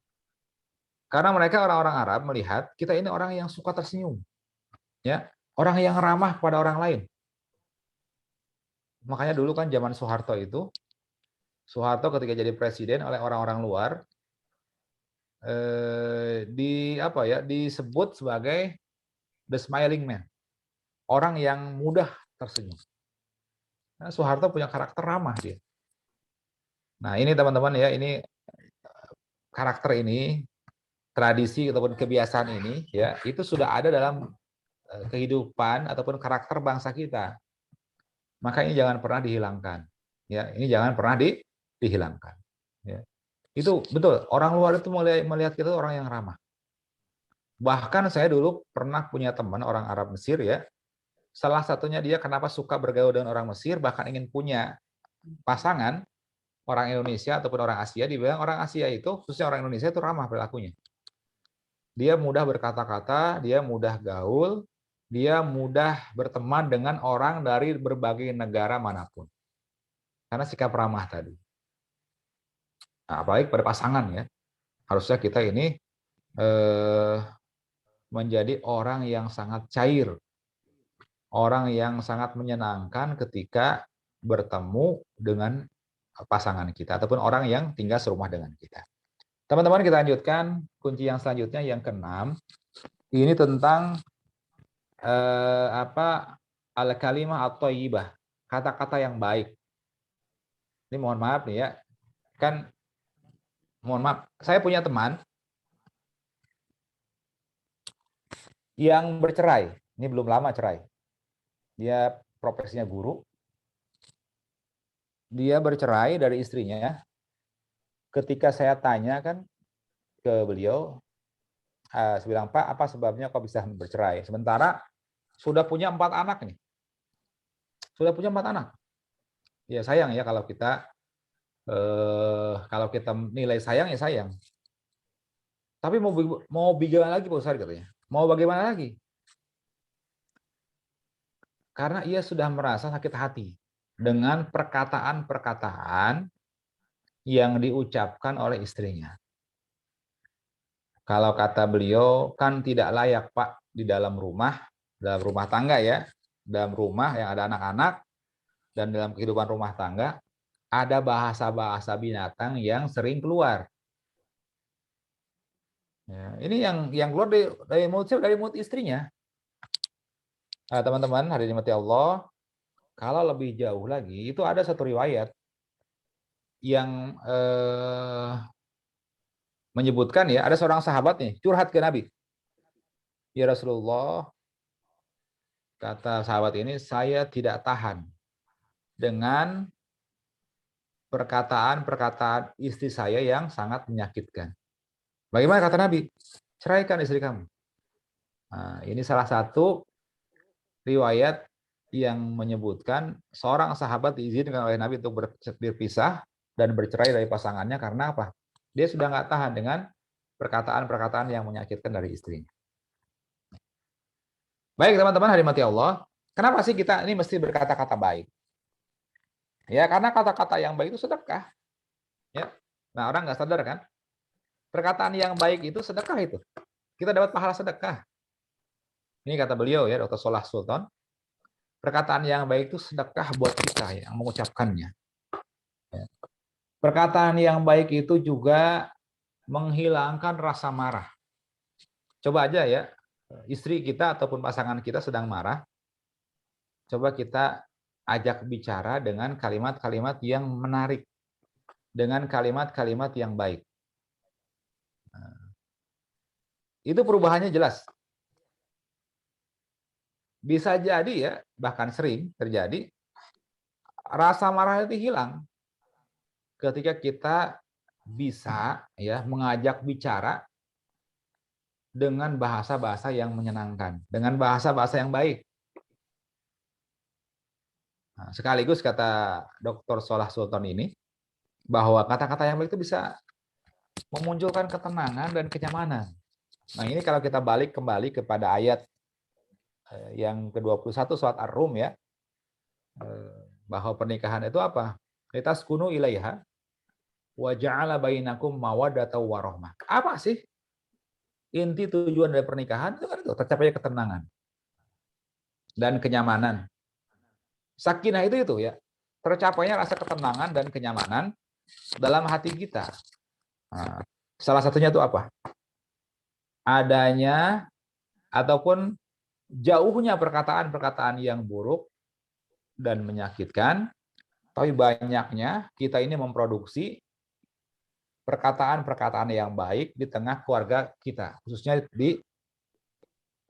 Karena mereka orang-orang Arab melihat kita ini orang yang suka tersenyum. Ya, orang yang ramah pada orang lain. Makanya dulu kan zaman Soeharto ketika jadi presiden oleh orang-orang luar disebut sebagai the smiling man. Orang yang mudah tersenyum. Nah, Soeharto punya karakter ramah dia. Nah, ini teman-teman ya, ini karakter ini, tradisi ataupun kebiasaan ini ya, itu sudah ada dalam kehidupan ataupun karakter bangsa kita. Maka ini jangan pernah dihilangkan. Ya, ini jangan pernah dihilangkan. Ya. Itu betul, orang luar itu melihat kita orang yang ramah. Bahkan saya dulu pernah punya teman orang Arab Mesir ya, salah satunya dia kenapa suka bergaul dengan orang Mesir, bahkan ingin punya pasangan orang Indonesia ataupun orang Asia, dibilang orang Asia itu, khususnya orang Indonesia itu ramah perilakunya. Dia mudah berkata-kata, dia mudah gaul, dia mudah berteman dengan orang dari berbagai negara manapun. Karena sikap ramah tadi. Nah, apalagi pada pasangan ya. Harusnya kita ini menjadi orang yang sangat cair, orang yang sangat menyenangkan ketika bertemu dengan pasangan kita ataupun orang yang tinggal serumah dengan kita. Teman-teman, kita lanjutkan kunci yang selanjutnya yang keenam. Ini tentang al-kalimah at-thayyibah, kata-kata yang baik. Ini mohon maaf nih ya. Kan mohon maaf, saya punya teman yang bercerai. Ini belum lama cerai. Dia profesinya guru. Dia bercerai dari istrinya. Ketika saya tanya kan ke beliau, saya bilang, Pak, apa sebabnya kok bisa bercerai? Sementara sudah punya 4 anak nih. Sudah punya 4 anak. Ya sayang ya kalau kita nilai sayang ya sayang. Tapi mau bagaimana lagi Pak Ustadz katanya? Mau bagaimana lagi? Karena ia sudah merasa sakit hati dengan perkataan-perkataan yang diucapkan oleh istrinya. Kalau kata beliau, kan tidak layak Pak di dalam rumah tangga ya, dalam rumah yang ada anak-anak, dan dalam kehidupan rumah tangga, ada bahasa-bahasa binatang yang sering keluar. Ya, ini yang keluar dari mulut istrinya. Nah, teman-teman, hadirin dirahmati Allah, kalau lebih jauh lagi, itu ada satu riwayat yang menyebutkan ya, ada seorang sahabat nih curhat ke Nabi. Ya Rasulullah, kata sahabat ini, saya tidak tahan dengan perkataan-perkataan istri saya yang sangat menyakitkan. Bagaimana kata Nabi? Ceraikan istri kamu. Nah, ini salah satu riwayat yang menyebutkan seorang sahabat diizinkan oleh Nabi untuk berpisah dan bercerai dari pasangannya karena apa? Dia sudah nggak tahan dengan perkataan-perkataan yang menyakitkan dari istrinya. Baik teman-teman, hadirin mati Allah, kenapa sih kita ini mesti berkata-kata baik? Ya karena kata-kata yang baik itu sedekah. Ya, nah orang nggak sadar kan? Perkataan yang baik itu sedekah itu. Kita dapat pahala sedekah. Ini kata beliau ya, Dr. Solah Sultan. Perkataan yang baik itu sedekah buat kita yang mengucapkannya. Ya. Perkataan yang baik itu juga menghilangkan rasa marah. Coba aja ya, istri kita ataupun pasangan kita sedang marah, coba kita ajak bicara dengan kalimat-kalimat yang menarik, dengan kalimat-kalimat yang baik. Itu perubahannya jelas. Bisa jadi ya, bahkan sering terjadi, rasa marah itu hilang ketika kita bisa ya mengajak bicara dengan bahasa-bahasa yang menyenangkan, dengan bahasa-bahasa yang baik. Nah, sekaligus kata Dr. Solah Sultan ini, bahwa kata-kata yang baik itu bisa memunculkan ketenangan dan kenyamanan. Nah ini kalau kita balik kembali kepada ayat yang ke-21 surat Ar-Rum ya, bahwa pernikahan itu apa? Litaskunu ilaiha wa ja'ala bainakum mawaddatan warahmah. Apa sih inti tujuan dari pernikahan? Itu kan itu tercapainya ketenangan dan kenyamanan. Sakinah itu ya, tercapainya rasa ketenangan dan kenyamanan dalam hati kita. Nah, salah satunya itu apa? Adanya ataupun jauhnya perkataan-perkataan yang buruk dan menyakitkan, tapi banyaknya kita ini memproduksi perkataan-perkataan yang baik di tengah keluarga kita, khususnya di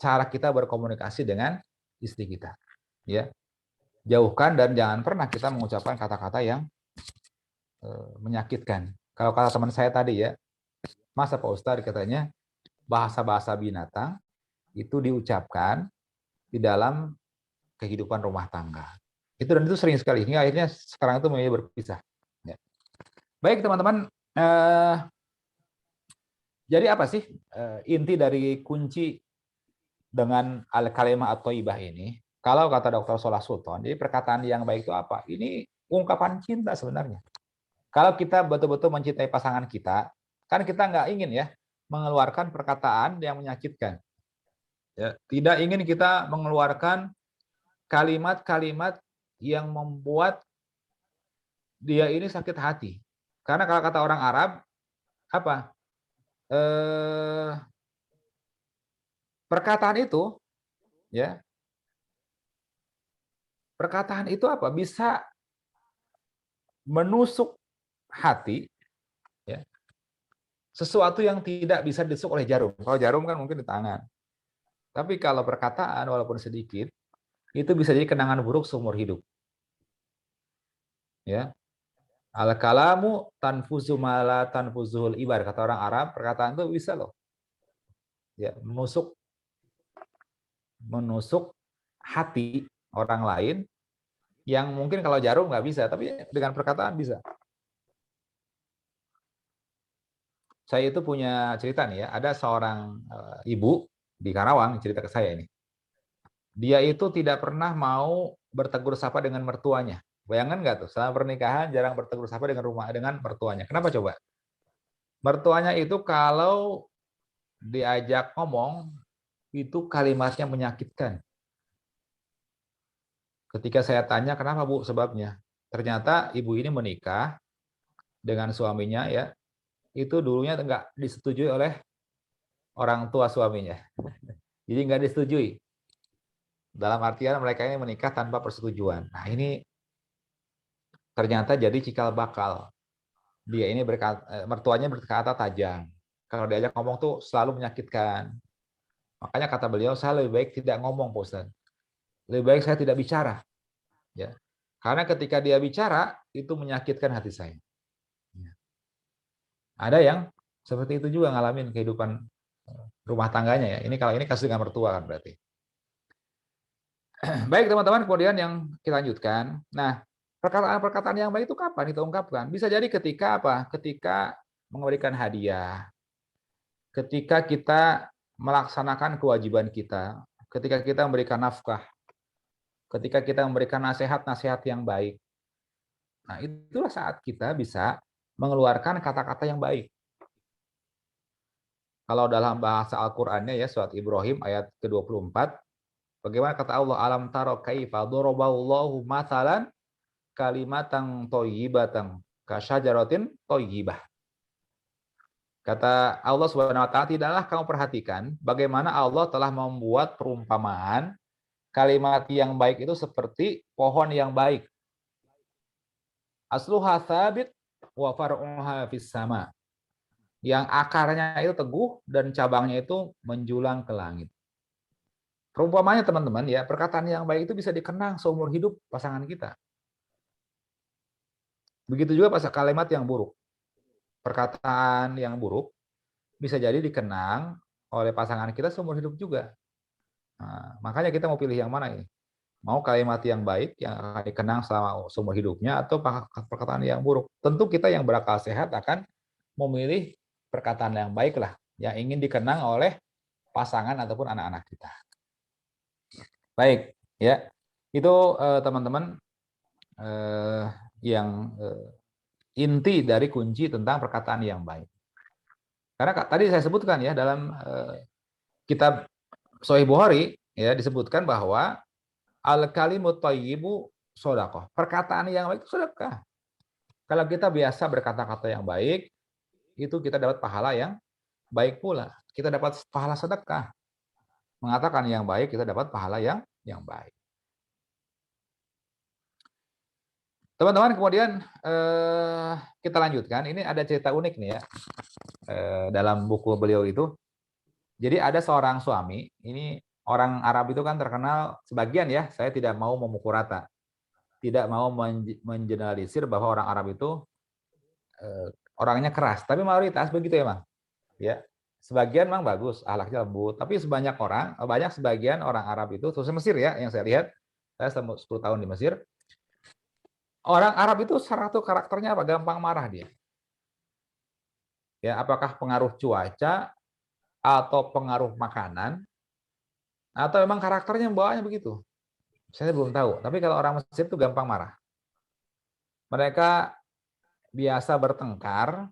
cara kita berkomunikasi dengan istri kita. Ya, jauhkan dan jangan pernah kita mengucapkan kata-kata yang menyakitkan. Kalau kata teman saya tadi ya, masa Pak Ustadz katanya bahasa-bahasa binatang itu diucapkan di dalam kehidupan rumah tangga. Dan itu sering sekali. Hingga akhirnya sekarang itu memilih berpisah. Ya. Baik teman-teman, jadi apa sih inti dari kunci dengan al-kalimah at-thayyibah ini? Kalau kata Dr. Solah Sultan, jadi perkataan yang baik itu apa? Ini ungkapan cinta sebenarnya. Kalau kita betul-betul mencintai pasangan kita, kan kita nggak ingin ya mengeluarkan perkataan yang menyakitkan. Ya, tidak ingin kita mengeluarkan kalimat-kalimat yang membuat dia ini sakit hati. Karena kalau kata orang Arab, apa? Perkataan itu, ya, perkataan itu apa? Bisa menusuk hati, ya, sesuatu yang tidak bisa ditusuk oleh jarum. Kalau jarum kan mungkin di tangan. Tapi kalau perkataan walaupun sedikit, itu bisa jadi kenangan buruk seumur hidup. Ya. Al-kalamu tanfuzu mala tanfuzul ibar, kata orang Arab, perkataan itu bisa loh. Ya, menusuk hati orang lain yang mungkin kalau jarum nggak bisa, tapi dengan perkataan bisa. Saya itu punya cerita nih ya, ada seorang ibu di Karawang cerita ke saya ini. Dia itu tidak pernah mau bertegur sapa dengan mertuanya. Bayangkan nggak tuh, selama pernikahan jarang bertegur sapa dengan mertuanya. Kenapa coba? Mertuanya itu kalau diajak ngomong, itu kalimatnya menyakitkan. Ketika saya tanya, kenapa Bu sebabnya? Ternyata ibu ini menikah dengan suaminya ya, itu dulunya nggak disetujui oleh orang tua suaminya. Jadi nggak disetujui. Dalam artian mereka ini menikah tanpa persetujuan. Nah ini ternyata jadi cikal bakal. Dia ini mertuanya berkata tajam. Kalau diajak ngomong tuh selalu menyakitkan. Makanya kata beliau, saya lebih baik tidak ngomong, Pak Ustaz. Lebih baik saya tidak bicara. Ya. Karena ketika dia bicara, itu menyakitkan hati saya. Ya. Ada yang seperti itu juga ngalamin kehidupan rumah tangganya ya. Ini kalau ini kasus dengan mertua kan berarti. Baik teman-teman, kemudian yang kita lanjutkan. Nah, perkataan-perkataan yang baik itu kapan kita ungkapkan? Bisa jadi ketika apa? Ketika memberikan hadiah, ketika kita melaksanakan kewajiban kita, ketika kita memberikan nafkah, ketika kita memberikan nasihat-nasihat yang baik. Nah, itulah saat kita bisa mengeluarkan kata-kata yang baik. Kalau dalam bahasa Al-Qur'annya ya, surat Ibrahim ayat ke-24, bagaimana kata Allah, alam taro kaifa daraballahu mathalan kalimatan thayyibatan kasyajaratin thayyibah. Kata Allah Subhanahu wa taala, tidaklah kamu perhatikan bagaimana Allah telah membuat perumpamaan kalimat yang baik itu seperti pohon yang baik. Asluha tsabit wa far'uha fis sama. Yang akarnya itu teguh dan cabangnya itu menjulang ke langit. Perumpamannya teman-teman ya, perkataan yang baik itu bisa dikenang seumur hidup pasangan kita. Begitu juga pas kalimat yang buruk. Perkataan yang buruk bisa jadi dikenang oleh pasangan kita seumur hidup juga. Nah, makanya kita mau pilih yang mana ini? Mau kalimat yang baik yang akan dikenang selama seumur hidupnya atau perkataan yang buruk? Tentu kita yang berakal sehat akan memilih perkataan yang baik lah, yang ingin dikenang oleh pasangan ataupun anak-anak kita. Baik, ya itu teman-teman yang inti dari kunci tentang perkataan yang baik. Karena tadi saya sebutkan ya dalam kitab Sahih Bukhari ya disebutkan bahwa al-kalimut thayyibu shadaqah. Perkataan yang baik itu sedekah. Kalau kita biasa berkata-kata yang baik, itu kita dapat pahala yang baik pula. Kita dapat pahala sedekah. Mengatakan yang baik, kita dapat pahala yang baik. Teman-teman, kemudian kita lanjutkan. Ini ada cerita unik nih ya dalam buku beliau itu. Jadi ada seorang suami, ini orang Arab itu kan terkenal sebagian ya, saya tidak mau memukul rata, tidak mau mengeneralisir bahwa orang Arab itu orangnya keras, tapi mayoritas begitu ya, Bang. Ya, sebagian memang bagus, akhlaknya lembut, tapi banyak sebagian orang Arab itu, khususnya Mesir ya, yang saya lihat Saya selama 10 tahun di Mesir. Orang Arab itu satu karakternya apa? Gampang marah dia. Ya, apakah pengaruh cuaca atau pengaruh makanan atau memang karakternya bawaannya begitu? Saya belum tahu. Tapi kalau orang Mesir itu gampang marah. Mereka biasa bertengkar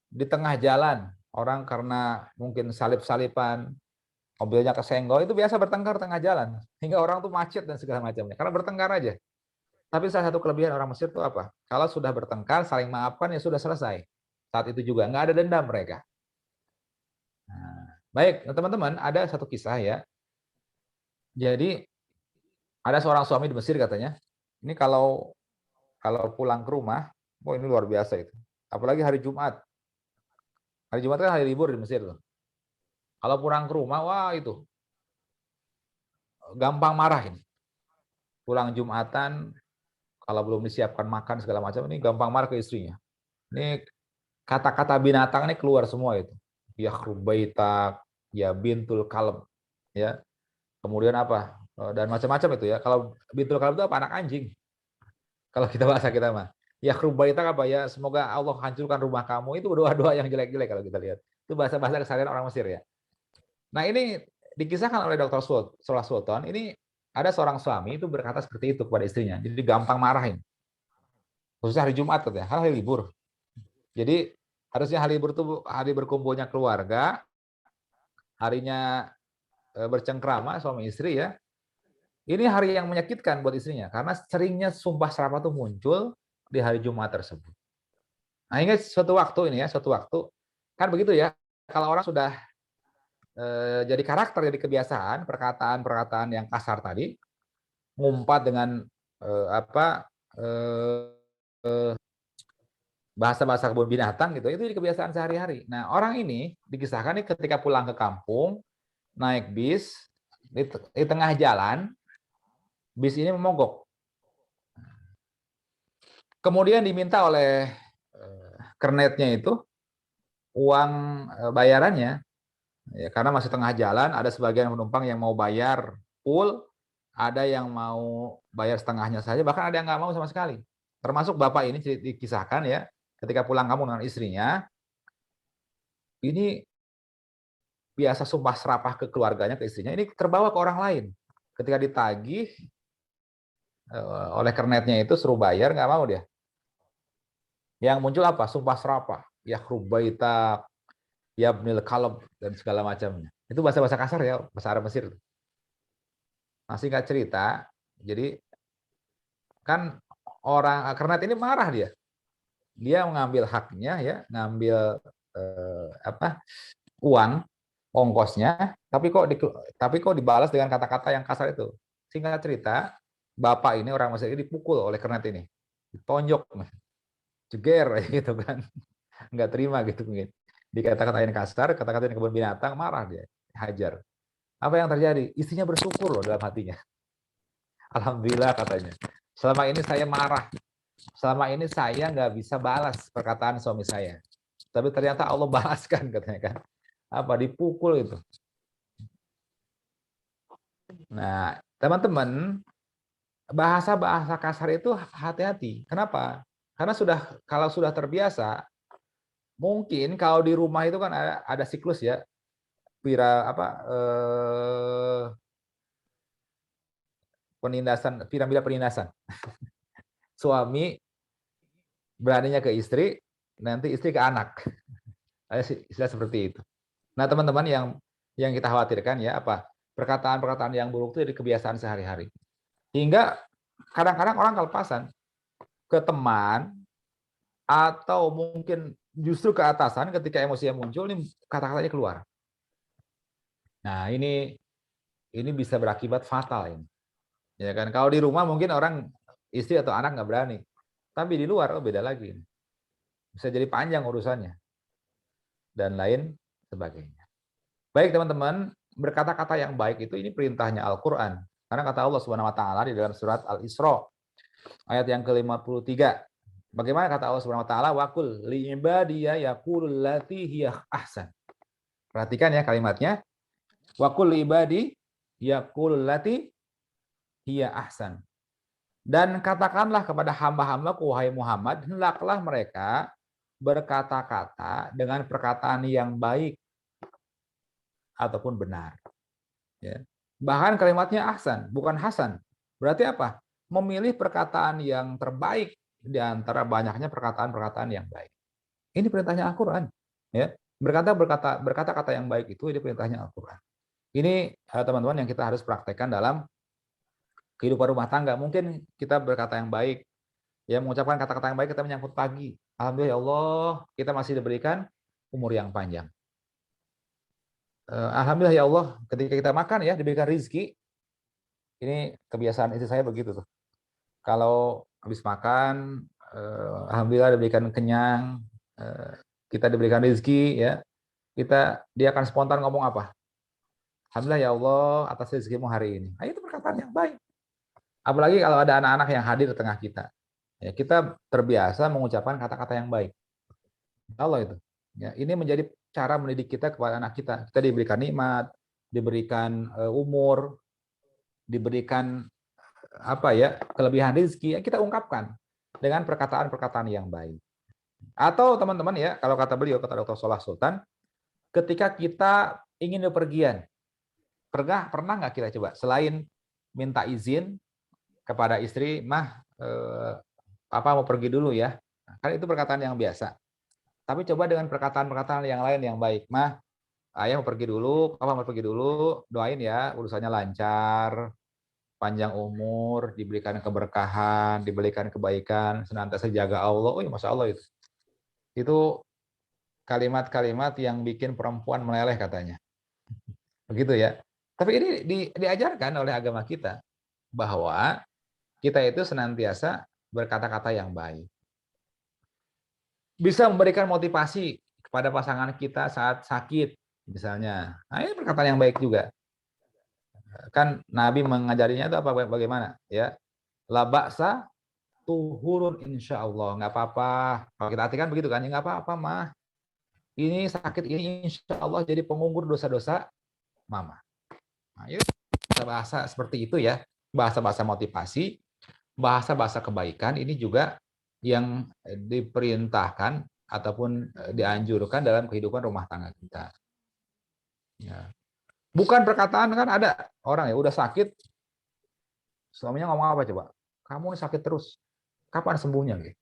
di tengah jalan. Orang karena mungkin salip-salipan, mobilnya kesenggol, itu biasa bertengkar tengah jalan. Hingga orang tuh macet dan segala macamnya. Karena bertengkar aja. Tapi salah satu kelebihan orang Mesir itu apa? Kalau sudah bertengkar, saling maafkan, ya sudah selesai. Saat itu juga. Nggak ada dendam mereka. Nah, baik, teman-teman, ada satu kisah ya. Jadi, ada seorang suami di Mesir katanya, ini kalau pulang ke rumah, oh ini luar biasa itu. Apalagi hari Jumat. Hari Jumat kan hari libur di Mesir tuh. Kalau pulang ke rumah, wah itu gampang marah ini. Pulang Jumatan, kalau belum disiapkan makan segala macam, ini gampang marah ke istrinya. Ini kata-kata binatang ini keluar semua itu. Ya khrubaita, ya bintul kalb, ya. Kemudian apa? Dan macam-macam itu ya. Kalau bintul kalb itu apa? Anak anjing. Kalau kita bahasa kita mah. Ya khrubaita apa ya? Semoga Allah hancurkan rumah kamu. Itu doa-doa yang jelek-jelek kalau kita lihat. Itu bahasa-bahasa keseharian orang Mesir ya. Nah, ini dikisahkan oleh Dr. Solah Sultan, ini ada seorang suami itu berkata seperti itu kepada istrinya. Jadi gampang marahin. Khususnya hari Jumat ya, hari libur. Jadi harusnya hari libur itu hari berkumpulnya keluarga, harinya bercengkrama suami istri ya. Ini hari yang menyakitkan buat istrinya karena seringnya sumpah serapah itu muncul di hari Jumat tersebut. Nah, ingat suatu waktu ini ya, suatu waktu kan begitu ya. Kalau orang sudah jadi karakter, jadi kebiasaan, perkataan-perkataan yang kasar tadi, ngumpat dengan bahasa-bahasa kebun binatang gitu, itu jadi kebiasaan sehari-hari. Nah, orang ini dikisahkan nih ketika pulang ke kampung, naik bis, di tengah jalan, bis ini memogok. Kemudian diminta oleh kernetnya itu uang bayarannya. Ya, karena masih tengah jalan, ada sebagian penumpang yang mau bayar full, ada yang mau bayar setengahnya saja, bahkan ada yang nggak mau sama sekali. Termasuk bapak ini dikisahkan ya, ketika pulang kampung dengan istrinya, ini biasa sumpah serapah ke keluarganya, ke istrinya, ini terbawa ke orang lain. Ketika ditagih oleh kernetnya itu suruh bayar, nggak mau dia. Yang muncul apa? Sumpah serapah, ya khrubaita, yabnil kalb, dan segala macamnya. Itu bahasa-bahasa kasar ya, bahasa Arab Mesir. Nah, singkat cerita, jadi kan orang kernet ini marah dia. Dia mengambil haknya ya, ngambil uang ongkosnya, tapi kok dibalas dengan kata-kata yang kasar itu. Singkat cerita, bapak ini orang Mesir ini dipukul oleh kernet ini. Ditonjok, jeger gitu kan. Nggak terima gitu mungkin. Dikata-katain kasar, kata-katain kebun binatang, marah dia, hajar. Apa yang terjadi? Istrinya bersyukur loh dalam hatinya. Alhamdulillah katanya. Selama ini saya marah. Selama ini saya nggak bisa balas perkataan suami saya. Tapi ternyata Allah balaskan katanya kan. Apa? Dipukul itu. Nah, teman-teman, bahasa-bahasa kasar itu hati-hati. Kenapa? Karena kalau sudah terbiasa, mungkin kalau di rumah itu kan ada siklus ya, piramida penindasan. Suami beraninya ke istri, nanti istri ke anak. Ada istilah seperti itu. Nah, teman-teman yang kita khawatirkan ya apa? Perkataan-perkataan yang buruk itu jadi kebiasaan sehari-hari. Hingga kadang-kadang orang kelepasan ke teman atau mungkin justru ke atasan ketika emosi yang muncul, ini kata-katanya keluar. Nah, ini bisa berakibat fatal ini. Ya kan, kalau di rumah mungkin orang istri atau anak nggak berani. Tapi di luar beda lagi. Bisa jadi panjang urusannya. Dan lain sebagainya. Baik teman-teman, berkata-kata yang baik itu ini perintahnya Al-Qur'an. Karena kata Allah Subhanahu wa taala di dalam surat Al-Isra ayat yang ke-53. Bagaimana kata Allah Subhanahu wa taala? Wa qul li ibadiya yaqulul lati hiya ahsan. Perhatikan ya kalimatnya. Wa qul li ibadi yaqulul lati hiya ahsan. Dan katakanlah kepada hamba-hambaku, wahai Muhammad, hendaklah mereka berkata-kata dengan perkataan yang baik ataupun benar. Ya. Bahkan kalimatnya ahsan, bukan hasan. Berarti apa? Memilih perkataan yang terbaik di antara banyaknya perkataan-perkataan yang baik. Ini perintahnya Al-Quran. Ya. Berkata-kata yang baik itu ini perintahnya Al-Quran. Ini teman-teman yang kita harus praktekkan dalam kehidupan rumah tangga. Mungkin kita berkata yang baik, ya mengucapkan kata-kata yang baik, kita menyambut pagi. Alhamdulillah ya Allah, kita masih diberikan umur yang panjang. Alhamdulillah ya Allah, ketika kita makan ya diberikan rezeki. Ini kebiasaan istri saya begitu tuh. Kalau habis makan, alhamdulillah diberikan kenyang, kita diberikan rezeki ya, dia akan spontan ngomong apa? Alhamdulillah ya Allah atas rezekimu hari ini. Nah, itu perkataan yang baik. Apalagi kalau ada anak-anak yang hadir di tengah kita. Ya, kita terbiasa mengucapkan kata-kata yang baik. Allah itu. Ya, ini menjadi cara mendidik kita kepada anak kita. Kita diberikan nikmat, diberikan umur, diberikan kelebihan rezeki, ya kita ungkapkan dengan perkataan-perkataan yang baik. Atau teman-teman ya, kalau kata beliau, kata Dr. Salah Sultan, ketika kita ingin bepergian, pernah nggak kita coba selain minta izin kepada istri, papa mau pergi dulu ya, kan itu perkataan yang biasa. Tapi coba dengan perkataan-perkataan yang lain yang baik, ayah mau pergi dulu, papa mau pergi dulu, doain ya urusannya lancar, panjang umur, diberikan keberkahan, diberikan kebaikan, senantiasa jaga Allah. Oh ya, Masya Allah itu. Itu kalimat-kalimat yang bikin perempuan meleleh katanya. Begitu ya. Tapi ini diajarkan oleh agama kita bahwa kita itu senantiasa berkata-kata yang baik. Bisa memberikan motivasi kepada pasangan kita saat sakit misalnya. Nah, ini perkataan yang baik juga. Kan Nabi mengajarinya itu apa bagaimana ya? La ba'sa tuhurun insya Allah, nggak apa-apa. Kalau kita artikan begitu kan, ya nggak apa-apa mah. Ini sakit ini insya Allah jadi pengunggur dosa-dosa mama. Nah, itu bahasa seperti itu ya, bahasa-bahasa motivasi, bahasa-bahasa kebaikan ini juga yang diperintahkan ataupun dianjurkan dalam kehidupan rumah tangga kita. Ya. Bukan perkataan, kan ada orang ya udah sakit, suaminya ngomong apa coba? Kamu sakit terus, kapan sembuhnya? Gitu.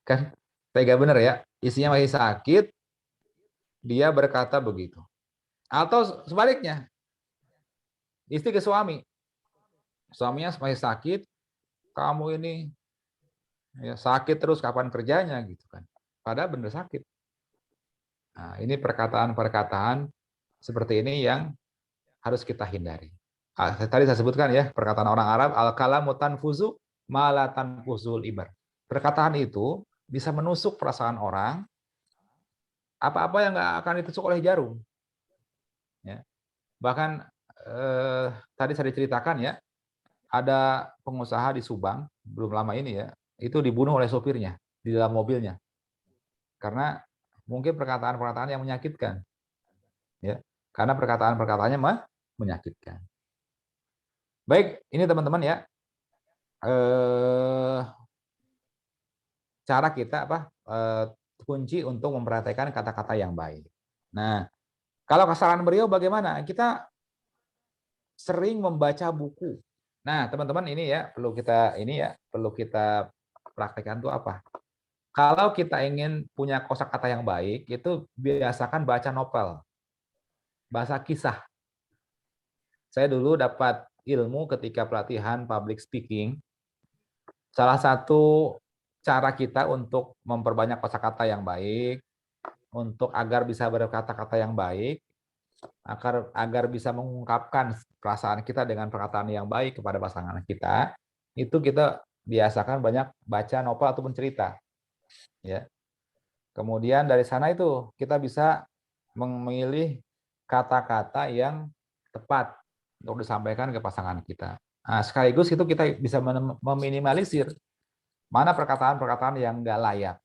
Kan tega bener ya, istrinya masih sakit, dia berkata begitu. Atau sebaliknya, istri ke suami, suaminya masih sakit, kamu ini ya, sakit terus, kapan kerjanya gitu kan? Padahal bener sakit. Nah, ini perkataan-perkataan seperti ini yang harus kita hindari. Tadi saya sebutkan ya, perkataan orang Arab, al-kalamu tanfuzu ma la tanfuzul ibar. Perkataan itu bisa menusuk perasaan orang, apa-apa yang nggak akan ditusuk oleh jarum. Ya. Bahkan tadi saya diceritakan ya, ada pengusaha di Subang, belum lama ini ya, itu dibunuh oleh sopirnya di dalam mobilnya. Karena mungkin perkataan-perkataan yang menyakitkan. Ya. Karena perkataan-perkataannya menyakitkan. Baik, ini teman-teman ya, cara kita kunci untuk mempraktekkan kata-kata yang baik. Nah, kalau kesalahan beliau bagaimana? Kita sering membaca buku. Nah, teman-teman ini ya perlu kita praktekkan tuh apa? Kalau kita ingin punya kosakata yang baik, itu biasakan baca novel, bahasa kisah. Saya dulu dapat ilmu ketika pelatihan public speaking. Salah satu cara kita untuk memperbanyak kosakata yang baik, untuk agar bisa berkata-kata yang baik, agar bisa mengungkapkan perasaan kita dengan perkataan yang baik kepada pasangan kita, itu kita biasakan banyak baca novel ataupun cerita. Ya. Kemudian dari sana itu kita bisa memilih kata-kata yang tepat untuk disampaikan ke pasangan kita. Nah, sekaligus itu kita bisa meminimalisir mana perkataan-perkataan yang nggak layak,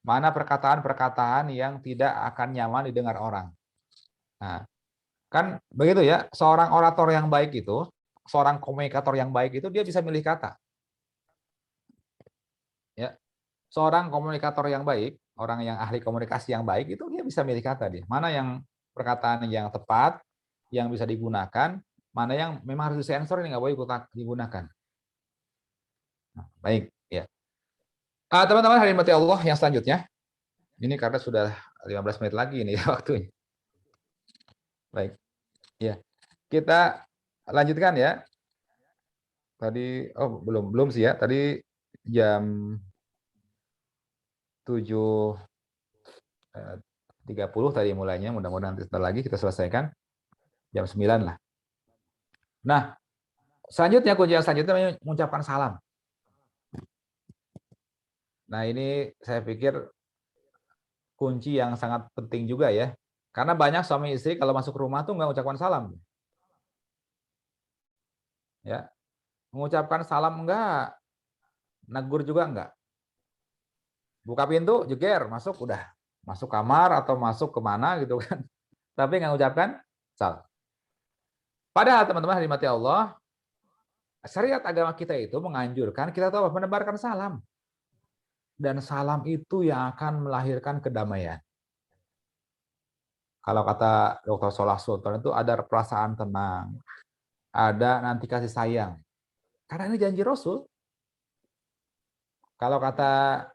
mana perkataan-perkataan yang tidak akan nyaman didengar orang. Nah, kan begitu ya, seorang orator yang baik itu seorang komunikator yang baik itu dia bisa milih kata. Ya. Seorang komunikator yang baik, orang yang ahli komunikasi yang baik itu dia bisa milih kata dia. Mana yang perkataan yang tepat, yang bisa digunakan, mana yang memang harus disensor ini nggak boleh digunakan. Nah, baik, ya. Teman-teman hadirin mati Allah yang selanjutnya, ini karena sudah 15 menit lagi ini waktunya. Baik, ya. Kita lanjutkan ya. Tadi, oh belum sih ya. Tadi jam 7.30 tadi mulainya. Mudah-mudahan nanti sebentar lagi kita selesaikan. Jam 9 lah. Nah, selanjutnya kunci yang selanjutnya mengucapkan salam. Nah, ini saya pikir kunci yang sangat penting juga ya. Karena banyak suami istri kalau masuk rumah tuh nggak mengucapkan salam. Ya, mengucapkan salam enggak, negur juga enggak. Buka pintu, jeger, masuk udah. Masuk kamar atau masuk kemana gitu kan. Tapi nggak mengucapkan salam. Padahal teman-teman hadirin Allah, syariat agama kita itu menganjurkan kita tahu menebarkan salam. Dan salam itu yang akan melahirkan kedamaian. Kalau kata Dr. Solah Sultan itu ada perasaan tenang, ada nanti kasih sayang. Karena ini janji Rasul. Kalau kata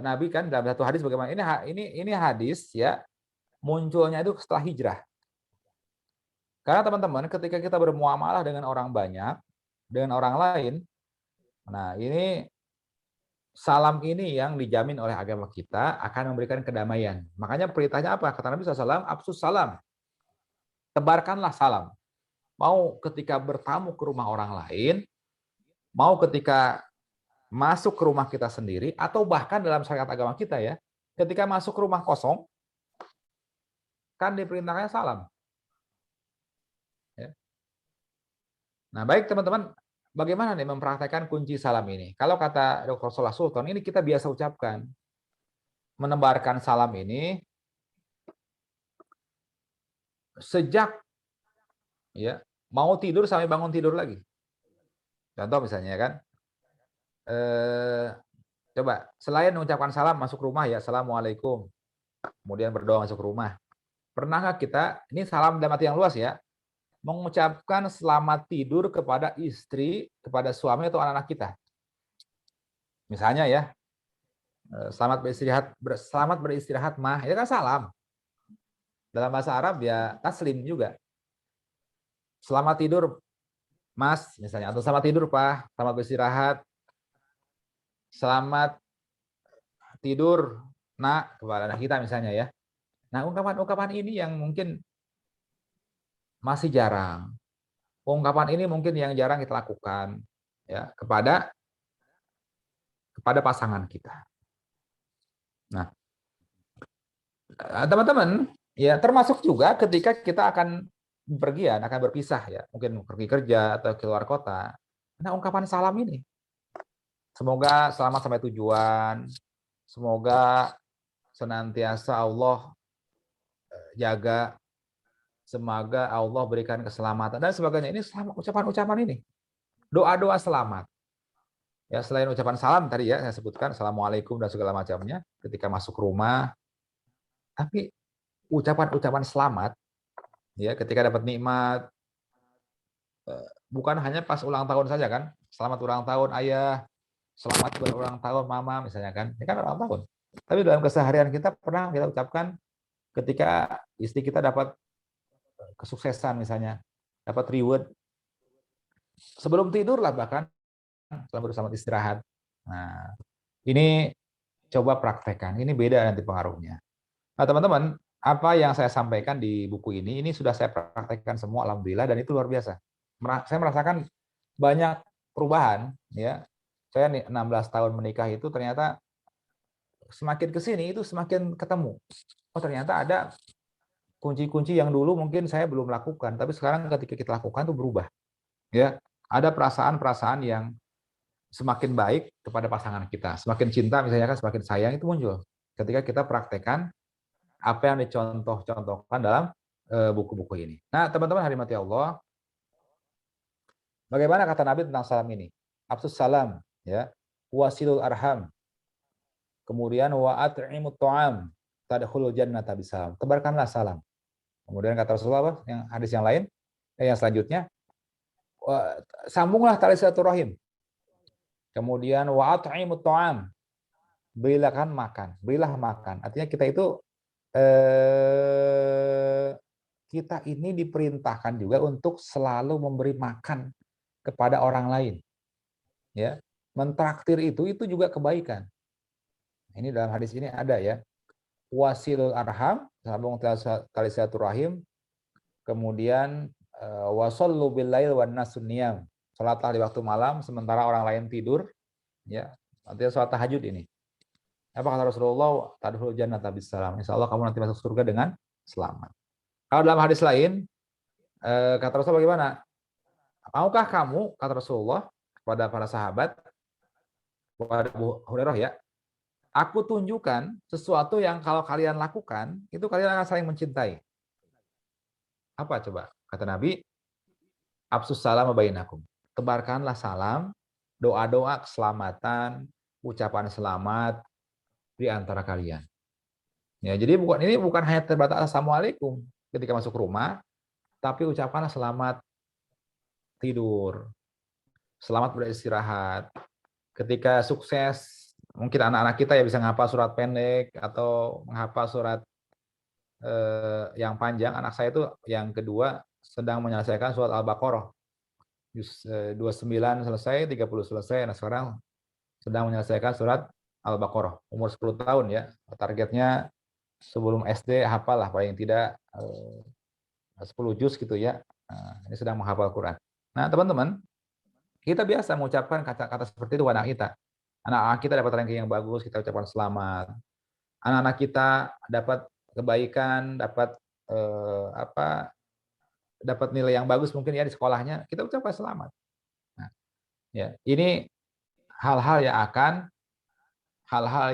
Nabi kan dalam satu hadis bagaimana? Ini hadis ya munculnya itu setelah hijrah. Karena teman-teman ketika kita bermuamalah dengan orang banyak, dengan orang lain, nah ini salam ini yang dijamin oleh agama kita akan memberikan kedamaian. Makanya perintahnya apa? Kata Nabi SAW, absus salam. Tebarkanlah salam. Mau ketika bertamu ke rumah orang lain, mau ketika masuk ke rumah kita sendiri, atau bahkan dalam syariat agama kita ya, ketika masuk ke rumah kosong, kan diperintahkan salam. Ya. Nah baik teman-teman, bagaimana nih mempraktekkan kunci salam ini? Kalau kata Dr. Solah Sultan, ini kita biasa ucapkan. Menebarkan salam ini sejak ya mau tidur sampai bangun tidur lagi. Contoh misalnya kan, coba selain mengucapkan salam masuk rumah ya, assalamualaikum, kemudian berdoa masuk rumah. Pernahkah kita, ini salam dalam arti yang luas ya, mengucapkan selamat tidur kepada istri, kepada suami atau anak-anak kita? Misalnya ya, selamat beristirahat mah, itu kan salam. Dalam bahasa Arab ya taslim juga. Selamat tidur Mas, misalnya, atau selamat tidur Pak, selamat beristirahat. Selamat tidur Nak kepada anak kita misalnya ya. Nah, ungkapan-ungkapan ini yang mungkin masih jarang. Ungkapan ini mungkin yang jarang kita lakukan ya kepada pasangan kita. Nah, teman-teman, ya termasuk juga ketika kita akan bepergian, akan berpisah ya, mungkin pergi kerja atau keluar kota. Nah, ungkapan salam ini. Semoga selamat sampai tujuan. Semoga senantiasa Allah jaga. Semoga Allah berikan keselamatan dan sebagainya. Ini ucapan-ucapan ini. Doa-doa selamat. Ya, selain ucapan salam tadi ya saya sebutkan assalamualaikum dan segala macamnya ketika masuk rumah. Tapi ucapan-ucapan selamat ya ketika dapat nikmat, bukan hanya pas ulang tahun saja kan. Selamat ulang tahun ayah, selamat berulang tahun mama misalnya kan. Ini kan ulang tahun. Tapi dalam keseharian kita pernah kita ucapkan ketika istri kita dapat kesuksesan misalnya, dapat reward. Sebelum tidur lah bahkan, selamat istirahat. Nah, ini coba praktekkan. Ini beda nanti pengaruhnya. Nah, teman-teman, apa yang saya sampaikan di buku ini sudah saya praktekkan semua, alhamdulillah, dan itu luar biasa. Saya merasakan banyak perubahan. Ya, saya 16 tahun menikah itu ternyata semakin ke sini itu semakin ketemu. Oh, ternyata ada kunci-kunci yang dulu mungkin saya belum lakukan, tapi sekarang ketika kita lakukan itu berubah. Ya, ada perasaan-perasaan yang semakin baik kepada pasangan kita, semakin cinta misalnya kan, semakin sayang itu muncul ketika kita praktekkan apa yang dicontoh-contohkan dalam buku-buku ini. Nah, teman-teman hadirin Allah, Bagaimana kata Nabi tentang salam ini? Absus salam, ya. Wasilul arham. Kemudian wa at'imut ta'am. Tadkhulul jannata bisalam. Tebarkanlah salam. Kemudian kata Rasulullah apa? Yang hadis yang lain, yang selanjutnya, sambunglah tali silaturahim. Kemudian wa at'imut ta'am. Berilah makan. Berilah makan. Artinya kita ini diperintahkan juga untuk selalu memberi makan kepada orang lain. Ya. Mentraktir itu juga kebaikan. Ini dalam hadis ini ada ya. Wasilul arham, sambung tali silaturahim. Kemudian wasallu bil lail wan nasun niyam. Salatlah di waktu malam sementara orang lain tidur, ya. Artinya salat tahajud ini. Apa kata Rasulullah? Tadkhulul jannata bisalam. Insyaallah kamu nanti masuk surga dengan selamat. Kalau dalam hadis lain, kata Rasulullah bagaimana? Maukah kamu, kata Rasulullah kepada para sahabat, kepada Abu Hurairah ya, aku tunjukkan sesuatu yang kalau kalian lakukan, itu kalian akan saling mencintai. Apa coba? Kata Nabi, Absus salam bainakum. Tebarkanlah salam, doa-doa keselamatan, ucapan selamat di antara kalian. Ya, jadi ini bukan hanya terbatas assalamualaikum ketika masuk rumah, tapi ucapkanlah selamat tidur, selamat beristirahat. Ketika sukses, mungkin anak-anak kita ya bisa menghafal surat pendek atau menghafal surat yang panjang. Anak saya itu yang kedua sedang menyelesaikan surat Al-Baqarah. 29 selesai, 30 selesai. Nah sekarang sedang menyelesaikan surat Al-Baqarah. Umur 10 tahun ya. Targetnya sebelum SD hafal lah paling tidak 10 juz gitu ya. Nah, ini sedang menghafal Quran. Nah teman-teman, kita biasa mengucapkan kata-kata seperti itu anak kita. Anak-anak kita dapat ranking yang bagus, kita ucapkan selamat. Anak-anak kita dapat kebaikan, dapat dapat nilai yang bagus mungkin ya di sekolahnya, kita ucapkan selamat. Nah, ya, ini hal-hal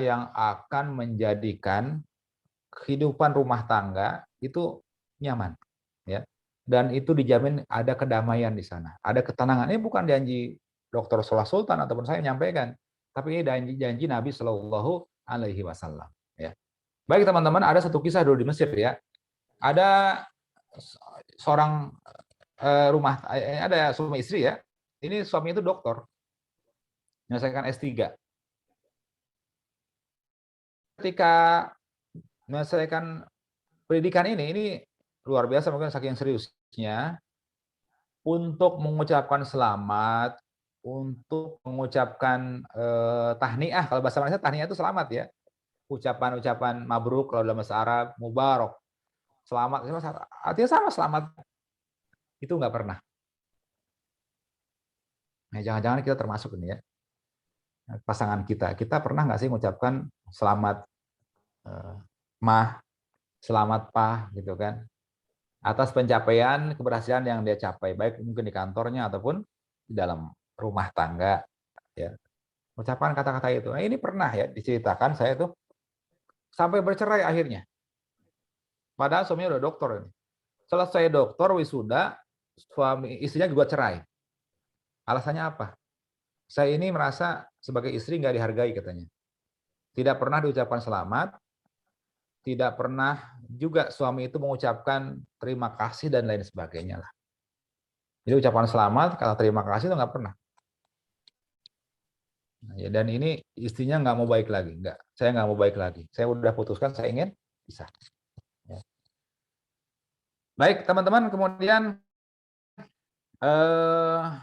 yang akan menjadikan kehidupan rumah tangga itu nyaman, ya. Dan itu dijamin ada kedamaian di sana, ada ketenangan. Ini bukan janji Dr. Salah Sultan ataupun saya menyampaikan, tapi ini janji Nabi Shallallahu Alaihi Wasallam. Ya. Baik teman-teman, ada satu kisah dulu di Mesir ya. Ada seorang ada suami istri ya. Ini suami itu dokter, menyelesaikan S3. Ketika menyelesaikan pendidikan ini luar biasa, mungkin saking seriusnya untuk mengucapkan selamat, untuk mengucapkan tahniah. Kalau bahasa Malaysia tahniah itu selamat ya. Ucapan-ucapan mabruk kalau dalam bahasa Arab, mubarak. Selamat, artinya sama selamat. Itu nggak pernah. Nah, jangan-jangan kita termasuk ini ya. Pasangan kita pernah nggak sih mengucapkan selamat mah, selamat pah gitu kan, atas pencapaian keberhasilan yang dia capai, baik mungkin di kantornya ataupun di dalam rumah tangga ya. Ucapan kata-kata itu. Nah, ini pernah ya diceritakan saya tuh sampai bercerai akhirnya. Padahal suaminya udah dokter ini. Selesai dokter wisuda, suami istrinya juga cerai. Alasannya apa? Saya ini merasa sebagai istri nggak dihargai katanya. Tidak pernah diucapkan selamat, tidak pernah juga suami itu mengucapkan terima kasih dan lain sebagainya lah. Jadi ucapan selamat, kata terima kasih itu nggak pernah. Nah, ya, dan ini istrinya nggak mau baik lagi, saya nggak mau baik lagi. Saya udah putuskan, saya ingin pisah. Ya. Baik teman-teman, kemudian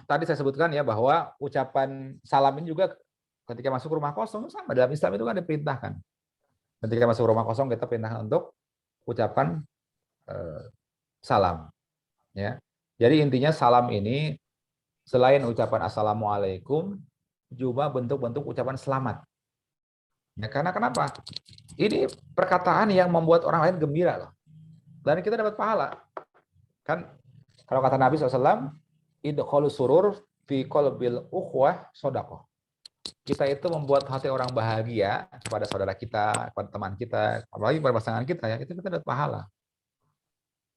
tadi saya sebutkan ya bahwa ucapan salam ini juga ketika masuk rumah kosong sama, dalam Islam itu kan diperintahkan. Ketika masuk rumah kosong kita perintahkan untuk ucapan salam. Ya. Jadi intinya salam ini selain ucapan assalamualaikum juga bentuk-bentuk ucapan selamat. Ya, karena kenapa? Ini perkataan yang membuat orang lain gembira loh. Dan kita dapat pahala. Kan kalau kata Nabi SAW, idkholu surur fi qalbil ukhwah shadaqah. Kita itu membuat hati orang bahagia kepada saudara kita, kepada teman kita, apalagi kepada pasangan kita ya, itu kita dapat pahala.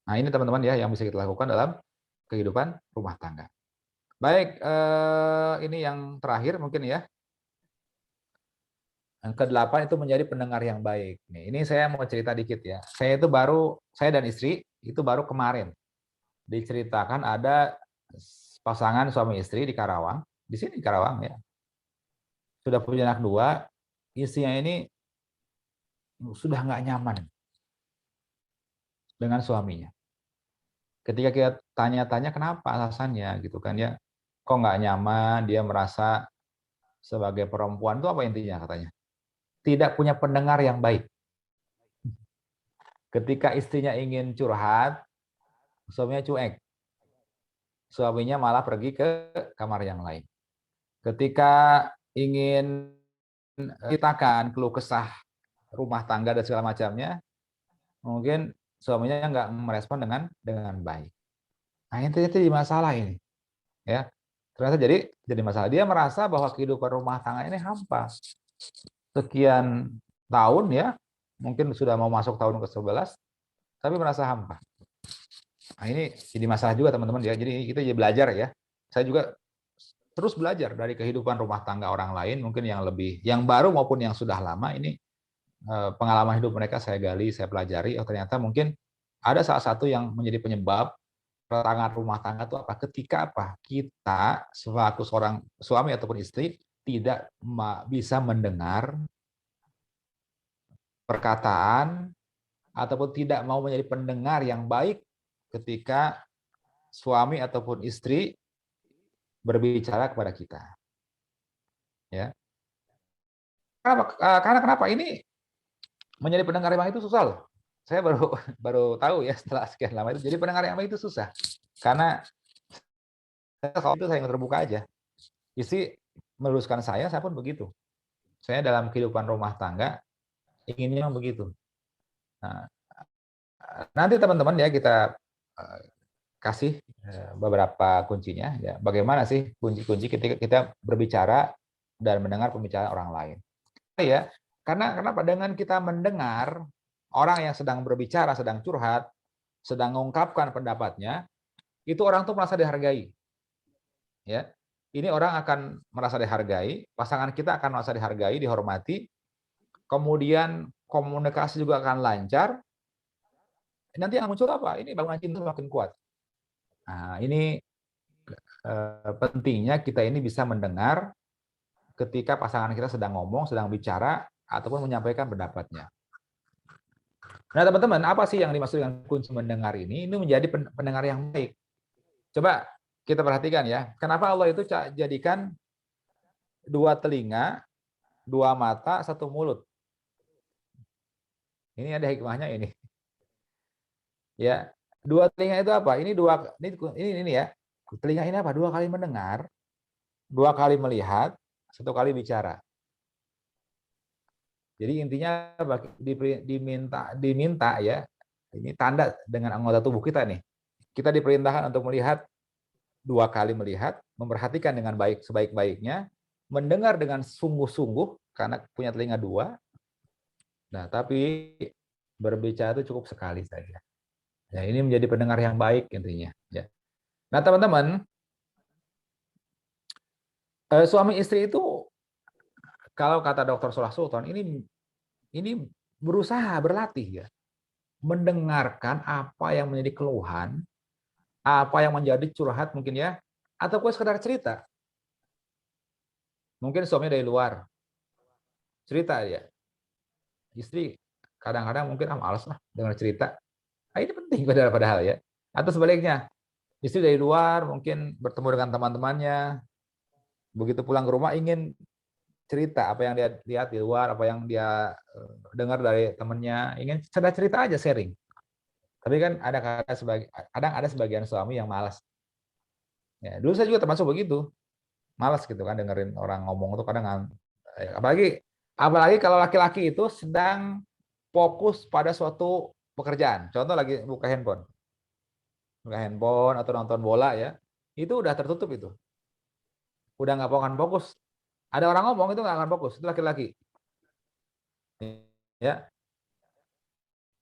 Nah, ini teman-teman ya yang bisa kita lakukan dalam kehidupan rumah tangga. Baik, ini yang terakhir mungkin ya. Yang ke-8 itu menjadi pendengar yang baik. Nih, ini saya mau cerita dikit ya. Saya dan istri itu baru kemarin diceritakan ada pasangan suami istri di Karawang, di sini di Karawang ya. Sudah punya anak 2, istrinya ini sudah nggak nyaman dengan suaminya. Ketika kita tanya-tanya kenapa alasannya gitu kan ya, kok nggak nyaman, dia merasa sebagai perempuan itu apa intinya katanya? Tidak punya pendengar yang baik. Ketika istrinya ingin curhat, suaminya cuek. Suaminya malah pergi ke kamar yang lain. Ketika ingin ceritakan keluh kesah rumah tangga dan segala macamnya, mungkin suaminya nggak merespon dengan baik. Nah, ini jadi masalah ini, ya. Ternyata jadi masalah. Dia merasa bahwa kehidupan rumah tangga ini hampa. Sekian tahun ya, mungkin sudah mau masuk tahun ke-11, tapi merasa hampa. Nah, ini jadi masalah juga teman-teman ya. Jadi kita jadi belajar ya. Saya juga terus belajar dari kehidupan rumah tangga orang lain, mungkin yang baru maupun yang sudah lama ini pengalaman hidup mereka saya gali, saya pelajari. Oh ternyata mungkin ada salah satu yang menjadi penyebab pertentangan rumah tangga itu apa? Ketika apa? Kita sewaktu seorang suami ataupun istri tidak bisa mendengar perkataan ataupun tidak mau menjadi pendengar yang baik ketika suami ataupun istri berbicara kepada kita. Ya. Karena kenapa? Ini menjadi pendengar yang baik itu susah loh. Saya baru baru tahu ya setelah sekian lama itu. Jadi pendengar yang baik itu susah. Karena kalau itu saya terbuka aja. Istri meluruskan saya pun begitu. Saya dalam kehidupan rumah tangga inginnya begitu. Nah, nanti teman-teman ya kita kasih beberapa kuncinya ya. Bagaimana sih kunci-kunci ketika kita berbicara dan mendengar pembicaraan orang lain. Ya, karena kenapa? Dengan kita mendengar orang yang sedang berbicara, sedang curhat, sedang mengungkapkan pendapatnya, itu orang tuh merasa dihargai. Ya, ini orang akan merasa dihargai, pasangan kita akan merasa dihargai, dihormati, kemudian komunikasi juga akan lancar. Nanti yang muncul apa? Ini bangunan cinta semakin kuat. Nah, ini pentingnya kita ini bisa mendengar ketika pasangan kita sedang ngomong, sedang bicara, ataupun menyampaikan pendapatnya. Nah, teman-teman, apa sih yang dimaksud dengan kunci mendengar ini? Ini menjadi pendengar yang baik. Coba kita perhatikan ya, kenapa Allah itu jadikan 2 telinga, 2 mata, 1 mulut. Ini ada hikmahnya ini. Ya, 2 telinga itu apa? Ini ya. Telinga ini apa? 2 kali mendengar, 2 kali melihat, 1 kali bicara. Jadi intinya diminta ya. Ini tanda dengan anggota tubuh kita nih. Kita diperintahkan untuk melihat 2 kali melihat, memperhatikan dengan baik sebaik-baiknya, mendengar dengan sungguh-sungguh karena punya telinga 2. Nah, tapi berbicara itu cukup sekali saja. Ya, ini menjadi pendengar yang baik intinya. Ya. Nah, teman-teman, suami istri itu kalau kata Dr. Solah Sultan ini berusaha berlatih ya, mendengarkan apa yang menjadi keluhan, apa yang menjadi curhat mungkin ya, ataupun sekedar cerita. Mungkin suami dari luar cerita ya, istri kadang-kadang mungkin malas lah dengar cerita. Nah, ini penting padahal ya. Atau sebaliknya, istri dari luar mungkin bertemu dengan teman-temannya, begitu pulang ke rumah ingin cerita apa yang dia lihat di luar, apa yang dia dengar dari temannya, ingin cerita aja sharing. Tapi kan kadang ada sebagian suami yang malas. Ya, dulu saya juga termasuk begitu, malas gitu kan dengerin orang ngomong tuh kadang apalagi kalau laki-laki itu sedang fokus pada suatu pekerjaan. Contoh lagi buka handphone atau nonton bola ya, itu udah tertutup itu, udah nggak akan fokus. Ada orang ngomong itu nggak akan fokus, itu laki-laki. Ya,